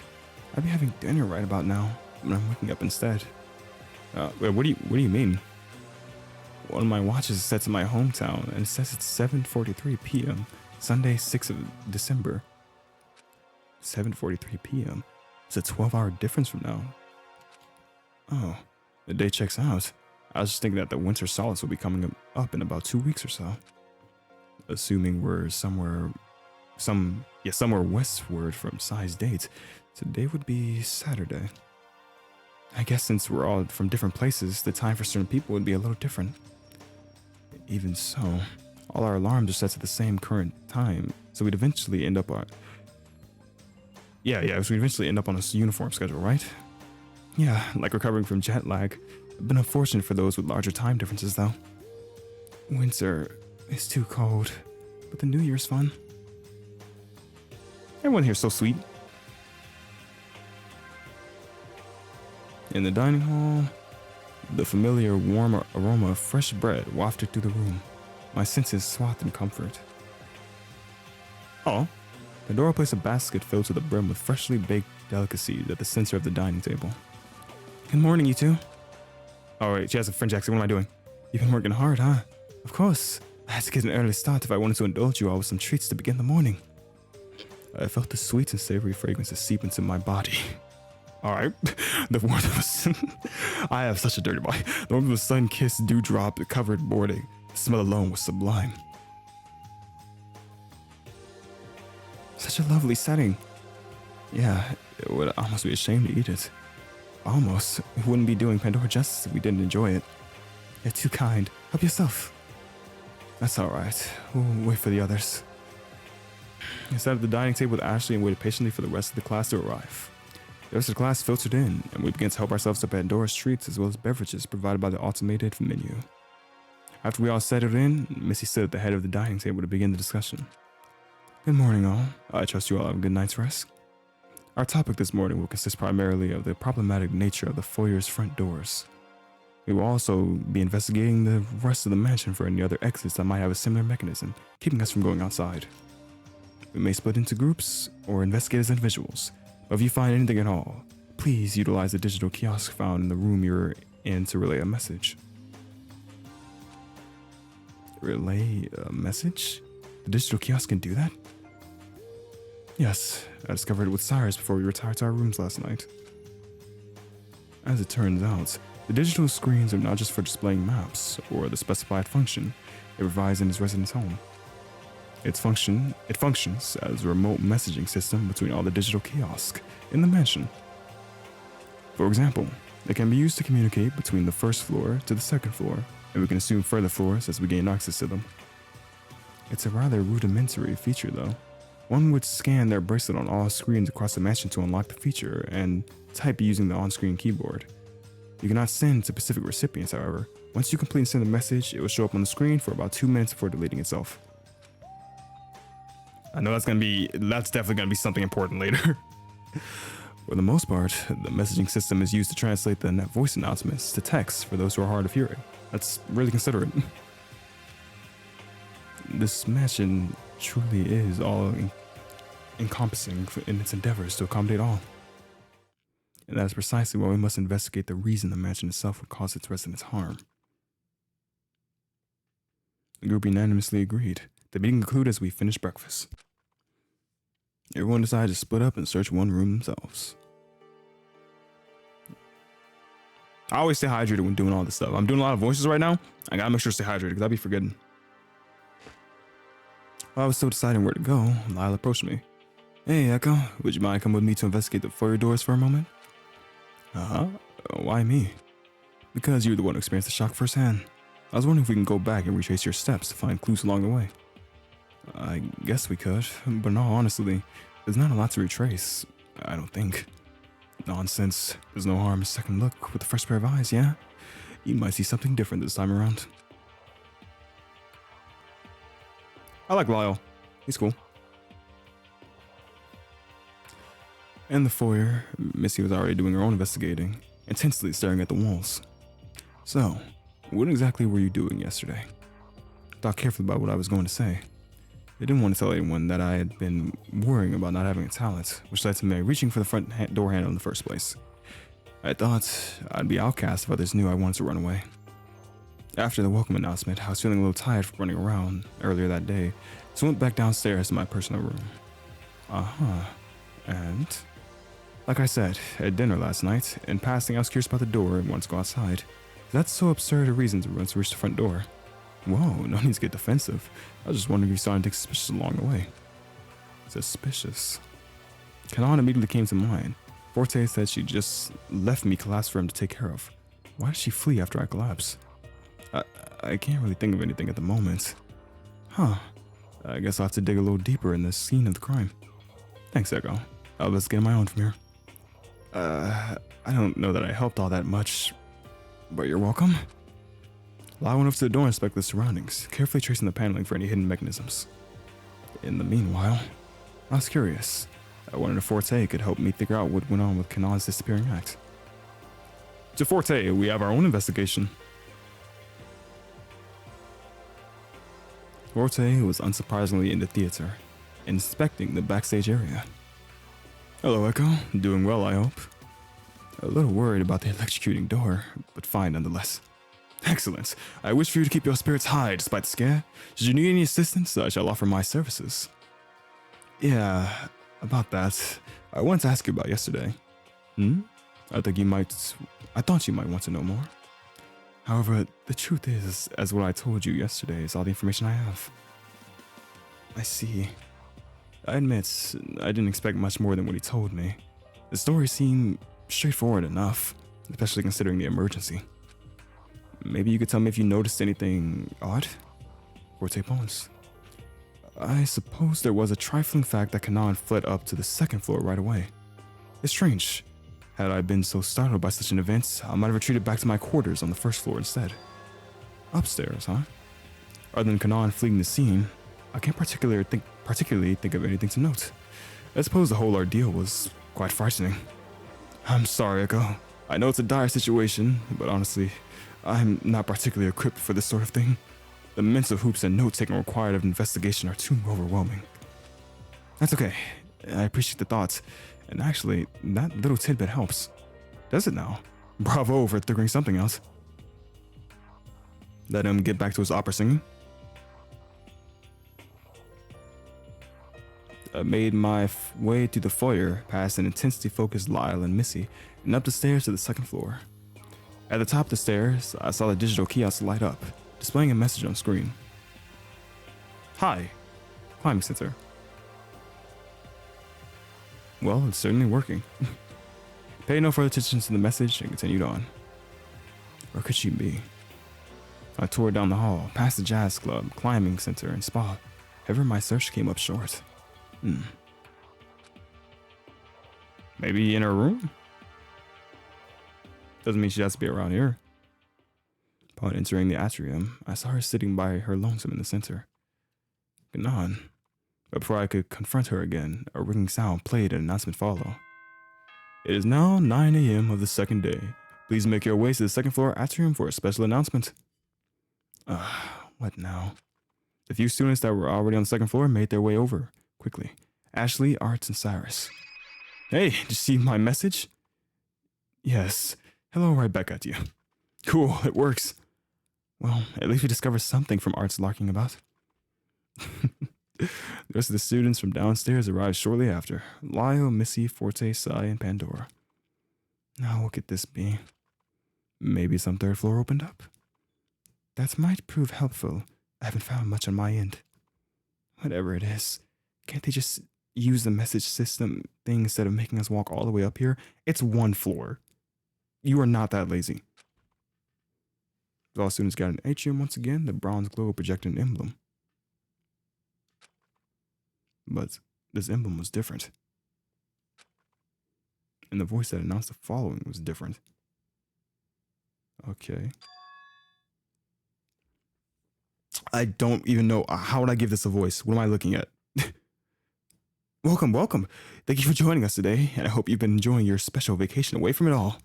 I'd be having dinner right about now, but I'm waking up instead. Wait, what do you mean? One of my watches is set to my hometown, and it says it's 7:43 p.m. Sunday, 6th of December. 7:43 p.m. It's a 12-hour difference from now. Oh, the day checks out. I was just thinking that the winter solstice will be coming up in about 2 weeks or so. Assuming we're somewhere somewhere westward from Sai's date. Today would be Saturday. I guess since we're all from different places, the time for certain people would be a little different. Even so, all our alarms are set to the same current time, so we'd eventually end up on... so we'd eventually end up on a uniform schedule, right? Yeah, like recovering from jet lag. Been unfortunate for those with larger time differences, though. Winter is too cold, but the New Year's fun. Everyone here's so sweet. In the dining hall, the familiar warm aroma of fresh bread wafted through the room, my senses swathed in comfort. Oh, Pandora placed a basket filled to the brim with freshly baked delicacies at the center of the dining table. Good morning, you two. Oh wait, she has a French accent. What am I doing? You've been working hard, huh? Of course. I had to get an early start if I wanted to indulge you all with some treats to begin the morning. I felt the sweet and savory fragrances seep into my body. Alright, the warmth of I have such a dirty body. The warmth of a sun-kissed dewdrop covered boarding. The smell alone was sublime. Such a lovely setting. Yeah, it would almost be a shame to eat it. Almost. We wouldn't be doing Pandora justice if we didn't enjoy it. You're too kind. Help yourself. That's alright. We'll wait for the others. I sat at the dining table with Ashley and waited patiently for the rest of the class to arrive. The rest of the class filtered in, and we began to help ourselves to Pandora's treats as well as beverages provided by the automated menu. After we all settled in, Missy stood at the head of the dining table to begin the discussion. Good morning, all. I trust you all have a good night's rest. Our topic this morning will consist primarily of the problematic nature of the foyer's front doors. We will also be investigating the rest of the mansion for any other exits that might have a similar mechanism, keeping us from going outside. We may split into groups or investigate as individuals, but if you find anything at all, please utilize the digital kiosk found in the room you're in to relay a message. Relay a message? The digital kiosk can do that? Yes, I discovered it with Cyrus before we retired to our rooms last night. As it turns out, the digital screens are not just for displaying maps or the specified function it provides in his residence home. It functions as a remote messaging system between all the digital kiosks in the mansion. For example, they can be used to communicate between the first floor to the second floor, and we can assume further floors as we gain access to them. It's a rather rudimentary feature though. One would scan their bracelet on all screens across the mansion to unlock the feature and type using the on-screen keyboard. You cannot send to specific recipients, however. Once you complete and send a message, it will show up on the screen for about 2 minutes before deleting itself. I know that's definitely gonna be something important later. For the most part, the messaging system is used to translate the net voice announcements to text for those who are hard of hearing. That's really considerate. This mansion truly is all encompassing in its endeavors to accommodate all. And that is precisely why we must investigate the reason the mansion itself would cause its residents harm. The group unanimously agreed. The meeting concluded as we finished breakfast. Everyone decided to split up and search one room themselves. I always stay hydrated when doing all this stuff. I'm doing a lot of voices right now. I gotta make sure to stay hydrated because I'll be forgetting. While I was still deciding where to go, Lyle approached me. Hey, Echo, would you mind coming with me to investigate the foyer doors for a moment? Uh-huh. Why me? Because you're the one who experienced the shock firsthand. I was wondering if we can go back and retrace your steps to find clues along the way. I guess we could, but in all honesty, there's not a lot to retrace, I don't think. Nonsense. There's no harm in a second look with a fresh pair of eyes, yeah? You might see something different this time around. I like Lyle. He's cool. In the foyer, Missy was already doing her own investigating, intensely staring at the walls. So, what exactly were you doing yesterday? I thought carefully about what I was going to say. I didn't want to tell anyone that I had been worrying about not having a talent, which led to me reaching for the front door handle in the first place. I thought I'd be outcast if others knew I wanted to run away. After the welcome announcement, I was feeling a little tired from running around earlier that day, so I went back downstairs to my personal room. And? Like I said, at dinner last night, in passing I was curious about the door and wanted to go outside. That's so absurd a reason to reach the front door. Whoa, no need to get defensive. I was just wondering if you saw anything suspicious along the way. Suspicious. Kanon immediately came to mind. Forte said she just left me collapsed for him to take care of. Why did she flee after I collapsed? I can't really think of anything at the moment. Huh. I guess I'll have to dig a little deeper in the scene of the crime. Thanks, Echo. I'll just get on my own from here. I don't know that I helped all that much, but you're welcome. I went over to the door and inspected the surroundings, carefully tracing the paneling for any hidden mechanisms. In the meanwhile, I was curious. I wondered if Forte could help me figure out what went on with Kanan's disappearing act. To Forte, we have our own investigation. Forte was unsurprisingly in the theater, inspecting the backstage area. Hello, Echo. Doing well, I hope. A little worried about the electrocuting door, but fine nonetheless. Excellent. I wish for you to keep your spirits high despite the scare. Should you need any assistance, I shall offer my services. Yeah, about that. I wanted to ask you about yesterday. I thought you might want to know more. However, the truth is, as what I told you yesterday is all the information I have. I see. I admit, I didn't expect much more than what he told me. The story seemed straightforward enough, especially considering the emergency. Maybe you could tell me if you noticed anything odd? Forte Bones. I suppose there was a trifling fact that Kanan fled up to the second floor right away. It's strange. Had I been so startled by such an event, I might have retreated back to my quarters on the first floor instead. Upstairs, huh? Other than Kanan fleeing the scene, I can't particularly think of anything to note. I suppose the whole ordeal was quite frightening. I'm sorry, Echo. I know it's a dire situation, but honestly, I'm not particularly equipped for this sort of thing. The mental hoops and note-taking required of investigation are too overwhelming. That's okay. I appreciate the thoughts. And actually, that little tidbit helps. Does it now? Bravo for figuring something out. Let him get back to his opera singing. I made my way through the foyer, past an intensely focused Lyle and Missy, and up the stairs to the second floor. At the top of the stairs, I saw the digital kiosk light up, displaying a message on screen. Hi, Climbing Center. Well, it's certainly working. Paid no further attention to the message and continued on. Where could she be? I toured down the hall, past the jazz club, climbing center, and spa. However, my search came up short. Maybe in her room? Doesn't mean she has to be around here. Upon entering the atrium, I saw her sitting by her lonesome in the center. Ganon. But before I could confront her again, a ringing sound played and an announcement followed. It is now 9 a.m. of the second day. Please make your way to the second floor atrium for a special announcement. What now? The few students that were already on the second floor made their way over, quickly. Ashley, Arts, and Cyrus. Hey, did you see my message? Yes. Hello right back at you. Cool, it works. Well, at least we discovered something from Arts larking about. The rest of the students from downstairs arrived shortly after. Lyle, Missy, Forte, Sai, and Pandora. Now what could this be? Maybe some third floor opened up? That might prove helpful. I haven't found much on my end. Whatever it is, can't they just use the message system thing instead of making us walk all the way up here? It's one floor. You are not that lazy. All students got an atrium once again, the bronze globe projected an emblem. But this emblem was different. And the voice that announced the following was different. Okay. I don't even know. How would I give this a voice? What am I looking at? Welcome, welcome. Thank you for joining us today, and I hope you've been enjoying your special vacation away from it all.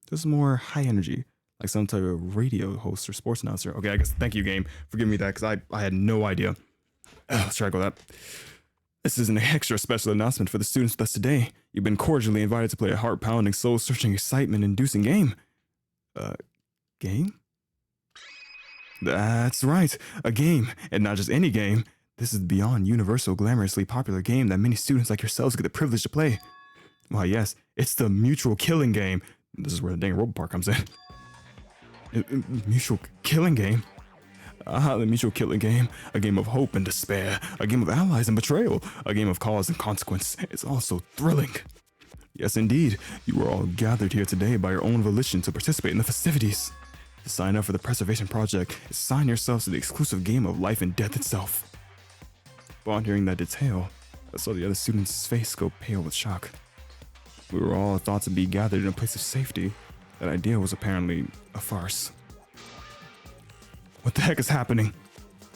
This is more high energy, like some type of radio host or sports announcer. Okay, I guess thank you, game, for giving me that, because I had no idea. Let's try to go that. This is an extra special announcement for the students with us today. You've been cordially invited to play a heart-pounding, soul-searching, excitement-inducing game. Game? That's right, a game, and not just any game. This is the beyond universal, glamorously popular game that many students like yourselves get the privilege to play. Why, yes, it's the mutual killing game. This is where the Danganronpa part comes in. Mutual killing game? The mutual killing game, a game of hope and despair, a game of allies and betrayal, a game of cause and consequence. It's all so thrilling. Yes, indeed, you are all gathered here today by your own volition to participate in the festivities. To sign up for the Preservation Project is sign yourselves to the exclusive game of life and death itself. Upon hearing that detail, I saw the other student's face go pale with shock. We were all thought to be gathered in a place of safety. That idea was apparently a farce. What the heck is happening?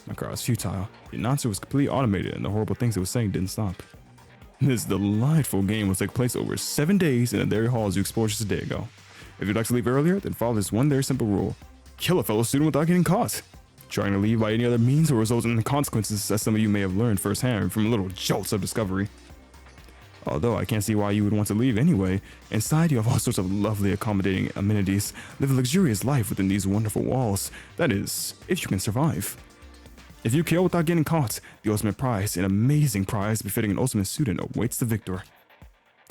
My cry was futile. The announcer was completely automated and the horrible things it was saying didn't stop. This delightful game will take place over 7 days in the very halls you explored just a day ago. If you'd like to leave earlier, then follow this one very simple rule. Kill a fellow student without getting caught. Trying to leave by any other means will result in the consequences, as some of you may have learned firsthand from little jolts of discovery. Although I can't see why you would want to leave anyway. Inside you have all sorts of lovely accommodating amenities. Live a luxurious life within these wonderful walls. That is, if you can survive. If you kill without getting caught, the ultimate prize, an amazing prize befitting an ultimate student, awaits the victor.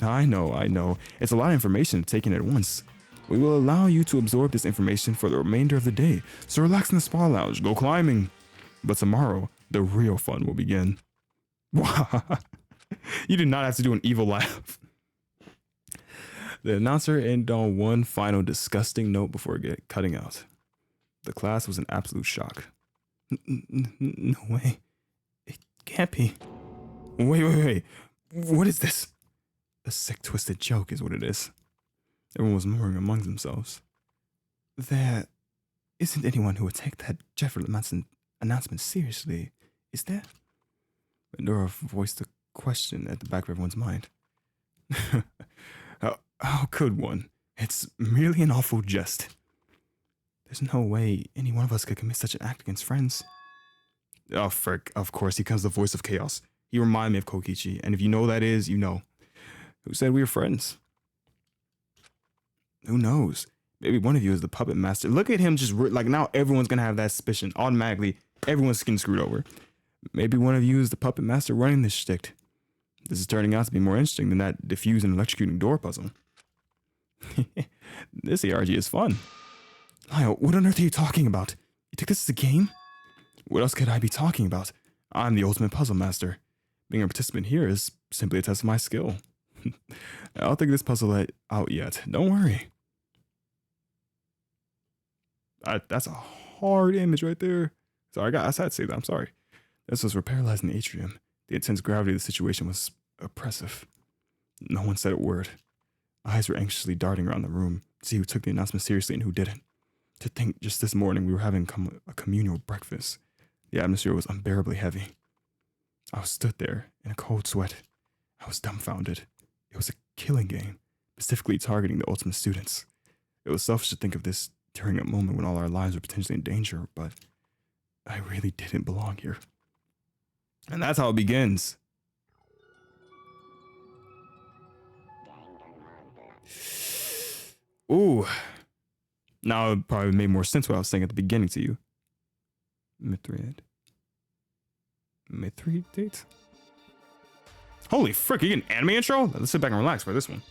I know. It's a lot of information taken at once. We will allow you to absorb this information for the remainder of the day, so relax in the spa lounge, go climbing. But tomorrow, the real fun will begin. You did not have to do an evil laugh. The announcer ended on one final disgusting note before cutting out. The class was in absolute shock. No way. It can't be. Wait. What is this? A sick, twisted joke is what it is. Everyone was murmuring among themselves. There isn't anyone who would take that Jeffrey Manson announcement seriously, is there? Nora voiced a question at the back of everyone's mind. How could one? It's merely an awful jest. There's no way any one of us could commit such an act against friends. Oh, frick, of course, he comes the voice of chaos. He reminded me of Kokichi, and if you know who that is, you know. Who said we were friends? Who knows? Maybe one of you is the puppet master. Look at him just, like, now everyone's gonna have that suspicion. Automatically, everyone's getting screwed over. Maybe one of you is the puppet master running this shtick. This is turning out to be more interesting than that diffuse and electrocuting door puzzle. This ARG is fun. Lyle, what on earth are you talking about? You think this is a game? What else could I be talking about? I'm the ultimate puzzle master. Being a participant here is simply a test of my skill. I'll take this puzzle out yet. Don't worry. That's a hard image right there. Sorry, I had to say that. I'm sorry. This was for paralyzing the atrium. The intense gravity of the situation was oppressive. No one said a word. Eyes were anxiously darting around the room to see who took the announcement seriously and who didn't. To think just this morning we were having a communal breakfast. The atmosphere was unbearably heavy. I stood there in a cold sweat. I was dumbfounded. It was a killing game, specifically targeting the ultimate students. It was selfish to think of this during a moment when all our lives were potentially in danger, but I really didn't belong here. And that's how it begins. Ooh. Now it probably made more sense what I was saying at the beginning to you. Mithriate. Holy frick, you get an anime intro? Let's sit back and relax for this one.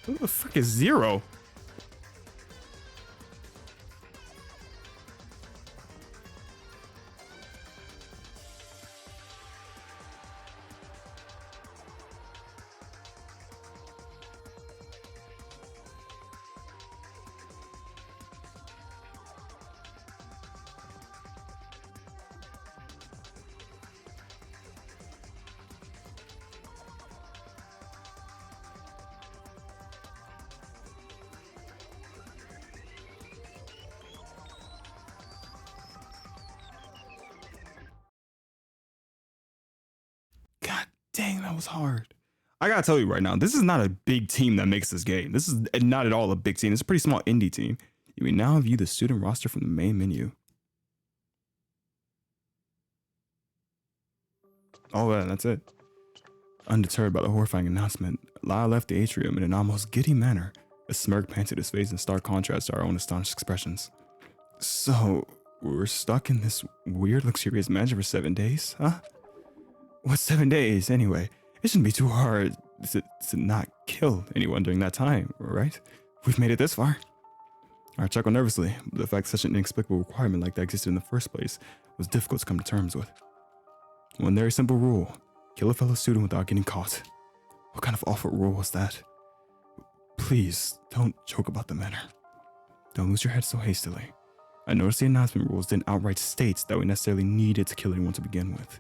Who the frick is Zero? Dang, that was hard. I gotta tell you right now, this is not a big team that makes this game. This is not at all a big team. It's a pretty small indie team. You may now view the student roster from the main menu. Oh, yeah, that's it. Undeterred by the horrifying announcement, Lyle left the atrium in an almost giddy manner. A smirk painted his face in stark contrast to our own astonished expressions. So, we're stuck in this weird, luxurious mansion for 7 days, huh? What's 7 days, anyway? It shouldn't be too hard to not kill anyone during that time, right? We've made it this far. I chuckled nervously, but the fact such an inexplicable requirement like that existed in the first place was difficult to come to terms with. One very simple rule: kill a fellow student without getting caught. What kind of awful rule was that? Please, don't joke about the matter. Don't lose your head so hastily. I noticed the announcement rules didn't outright state that we necessarily needed to kill anyone to begin with.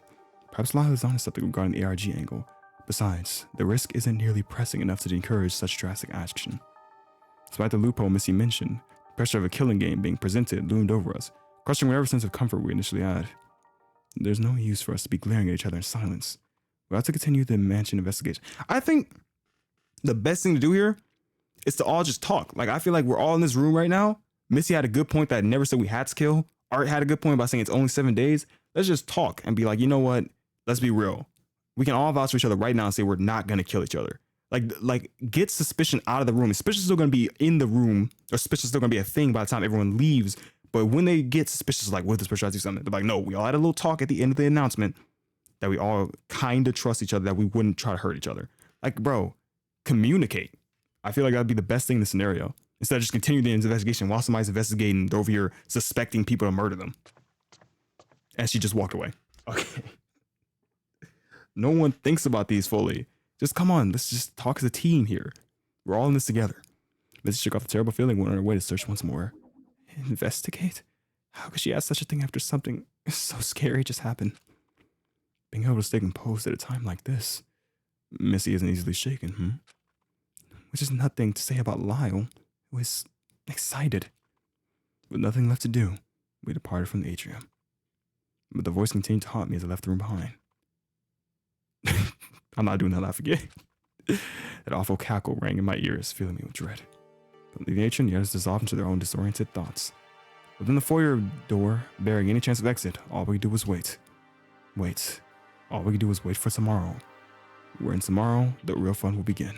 Perhaps Lyle is onto something regarding the ARG angle. Besides, the risk isn't nearly pressing enough to encourage such drastic action. Despite the loophole Missy mentioned, the pressure of a killing game being presented loomed over us, crushing whatever sense of comfort we initially had. There's no use for us to be glaring at each other in silence. We have to continue the mansion investigation. I think the best thing to do here is to all just talk. Like, I feel like we're all in this room right now. Missy had a good point that I never said we had to kill. Art had a good point by saying it's only 7 days. Let's just talk and be like, you know what? Let's be real. We can all vouch for each other right now and say we're not going to kill each other. Like get suspicion out of the room. Suspicion is still going to be in the room, or suspicion is still going to be a thing by the time everyone leaves. But when they get suspicious, like, what if this person tries to do something? They're like, no, we all had a little talk at the end of the announcement that we all kind of trust each other, that we wouldn't try to hurt each other. Like, bro, communicate. I feel like that'd be the best thing in the scenario. Instead of just continuing the investigation while somebody's investigating, they're over here suspecting people to murder them. And she just walked away. Okay. No one thinks about these fully. Just come on, let's just talk as a team here. We're all in this together. Missy shook off the terrible feeling, went on her way to search once more. Investigate? How could she ask such a thing after something so scary just happened? Being able to stay composed at a time like this. Missy isn't easily shaken, Which is nothing to say about Lyle, who is excited. With nothing left to do, we departed from the atrium. But the voice continued to haunt me as I left the room behind. I'm not doing that laugh again. That awful cackle rang in my ears, filling me with dread. From leaving the atrium, the others dissolved into their own disoriented thoughts. Within the foyer door, bearing any chance of exit, all we could do was wait. Wait. All we could do was wait for tomorrow. Wherein tomorrow, the real fun will begin.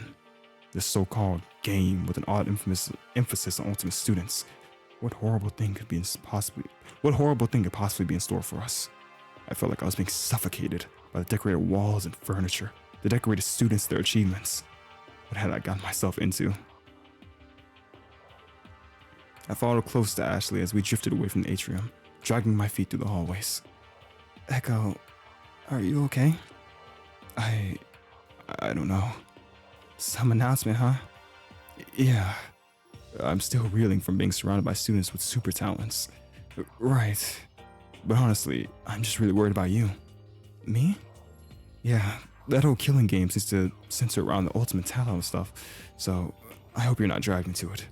This so-called game with an odd emphasis on ultimate students. What horrible thing could possibly be in store for us? I felt like I was being suffocated by the decorated walls and furniture, the decorated students, their achievements. What had I gotten myself into? I followed close to Ashley as we drifted away from the atrium, dragging my feet through the hallways. Echo, are you okay? I don't know. Some announcement, huh? Yeah. I'm still reeling from being surrounded by students with super talents. Right. But honestly, I'm just really worried about you. Me? Yeah, that whole killing game seems to center around the ultimate talent and stuff, so I hope you're not dragged into it.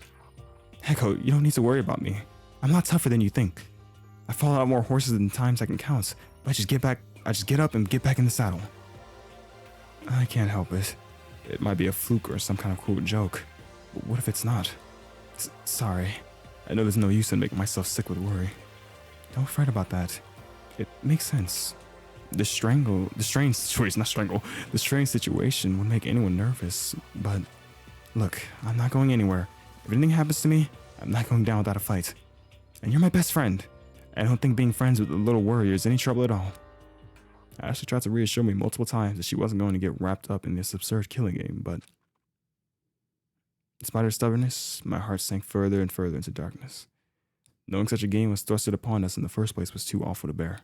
Echo, you don't need to worry about me. I'm not tougher than you think. I fall out more horses than times I can count, but I just get up and get back in the saddle. I can't help it. It might be a fluke or some kind of cruel joke. But what if it's not? Sorry. I know there's no use in making myself sick with worry. Don't fret about that. It makes sense. The strange situation would make anyone nervous, but look, I'm not going anywhere. If anything happens to me, I'm not going down without a fight. And you're my best friend. I don't think being friends with a little warrior is any trouble at all. Ashley tried to reassure me multiple times that she wasn't going to get wrapped up in this absurd killing game, but despite her stubbornness, my heart sank further and further into darkness. Knowing such a game was thrusted upon us in the first place was too awful to bear.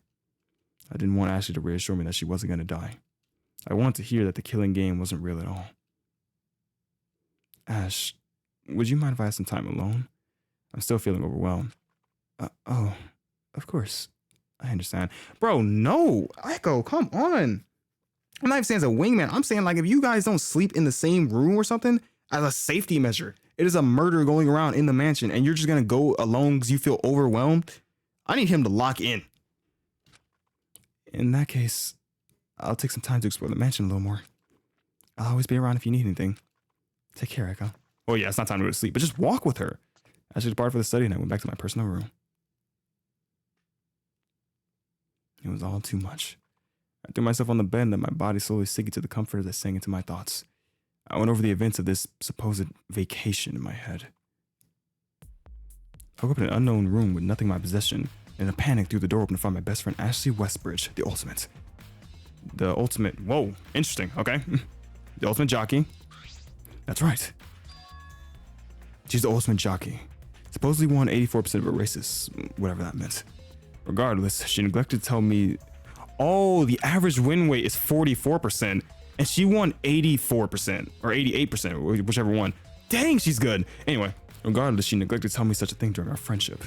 I didn't want Ashley to reassure me that she wasn't going to die. I wanted to hear that the killing game wasn't real at all. Ash, would you mind if I had some time alone? I'm still feeling overwhelmed. Oh, of course. I understand. Bro, no. Echo, come on. I'm not even saying as a wingman. I'm saying, like, if you guys don't sleep in the same room or something, as a safety measure, it is a murder going around in the mansion, and you're just going to go alone because you feel overwhelmed. I need him to lock in. In that case, I'll take some time to explore the mansion a little more. I'll always be around if you need anything. Take care, Echo. Oh yeah, it's not time to go to sleep, but just walk with her. I should depart for the study, and I went back to my personal room. It was all too much. I threw myself on the bed and let my body slowly sink into the comfort as I sank into my thoughts. I went over the events of this supposed vacation in my head. I woke up in an unknown room with nothing in my possession, and in a panic threw the door open to find my best friend Ashley Westbridge, the ultimate. Whoa, interesting, okay. The ultimate jockey. That's right. She's the ultimate jockey. Supposedly won 84% of her races, whatever that meant. Regardless, she neglected to tell me, oh, the average win weight is 44%, and she won 84%, or 88%, whichever one. Dang, she's good. Anyway, regardless, she neglected to tell me such a thing during our friendship.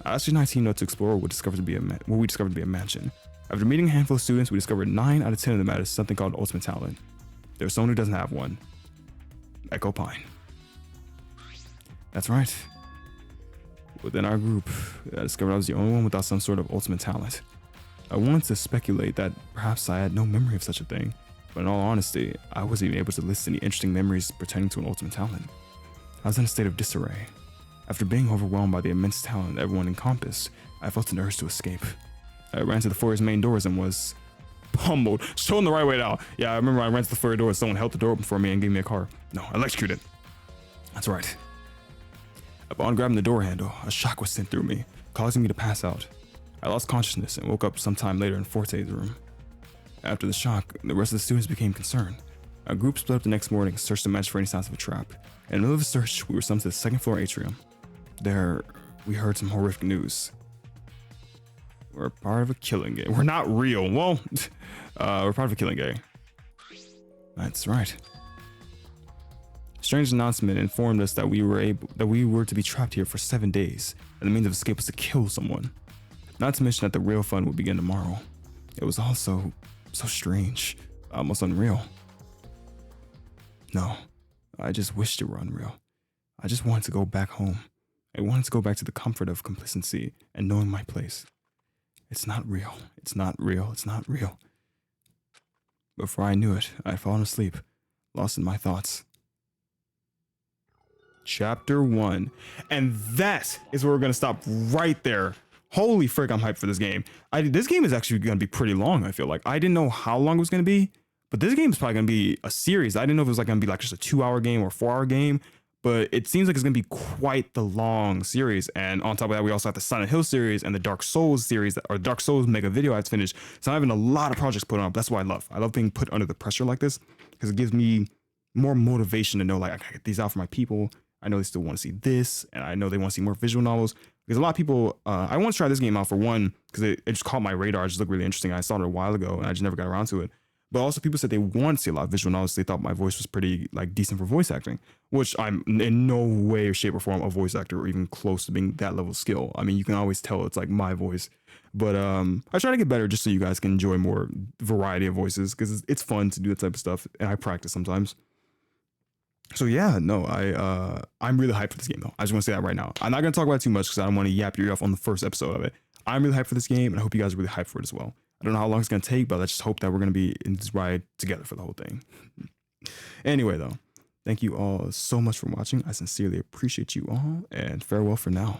I asked her team to explore what we discovered to be a mansion. After meeting a handful of students, we discovered 9 out of 10 of them had something called ultimate talent. There's someone who doesn't have one. Echo Pine. That's right. Within our group, I discovered I was the only one without some sort of ultimate talent. I wanted to speculate that perhaps I had no memory of such a thing, but in all honesty, I wasn't even able to list any interesting memories pertaining to an ultimate talent. I was in a state of disarray. After being overwhelmed by the immense talent everyone encompassed, I felt an urge to escape. I ran to the foyer's main doors and was pummeled, shown the right way out. Yeah, I remember I ran to the foyer door and someone held the door open for me and gave me a car. No, electrocuted. That's right. Upon grabbing the door handle, a shock was sent through me, causing me to pass out. I lost consciousness and woke up sometime later in Forte's room. After the shock, the rest of the students became concerned. Our group split up the next morning and searched the match for any signs of a trap. In the middle of the search, we were summoned to the second floor atrium. There, we heard some horrific news. We're part of a killing gang. We're not real. Well, we're part of a killing gang. That's right. A strange announcement informed us that we were to be trapped here for 7 days, and the means of escape was to kill someone. Not to mention that the real fun would begin tomorrow. It was also so strange, almost unreal. No, I just wished it were unreal. I just wanted to go back home. I wanted to go back to the comfort of complacency and knowing my place. It's not real. It's not real. It's not real. Before I knew it, I had fallen asleep, lost in my thoughts. Chapter 1. And that is where we're going to stop right there. Holy frick, I'm hyped for this game. This game is actually going to be pretty long, I feel like. I didn't know how long it was going to be, but this game is probably going to be a series. I didn't know if it was like going to be like just a 2-hour game or 4-hour game, but it seems like it's going to be quite the long series. And on top of that, we also have the Silent Hill series and the Dark Souls series, or Dark Souls mega video I have to finish. So I'm having a lot of projects put on. That's what I love. I love being put under the pressure like this because it gives me more motivation to know like I gotta get these out for my people. I know they still want to see this, and I know they want to see more visual novels. Because a lot of people, I want to try this game out for one, because it just caught my radar. It just looked really interesting. I saw it a while ago, and I just never got around to it. But also people said they want to see a lot of visual novels. They thought my voice was pretty like decent for voice acting, which I'm in no way or shape or form a voice actor or even close to being that level of skill. I mean, you can always tell it's like my voice. But I try to get better just so you guys can enjoy more variety of voices, because it's fun to do that type of stuff, and I practice sometimes. So yeah, no, I'm really hyped for this game though. I just want to say that right now. I'm not going to talk about it too much because I don't want to yap your ear off on the first episode of it. I'm really hyped for this game, and I hope you guys are really hyped for it as well. I don't know how long it's going to take, but let's just hope that we're going to be in this ride together for the whole thing. Anyway though, thank you all so much for watching. I sincerely appreciate you all, and farewell for now.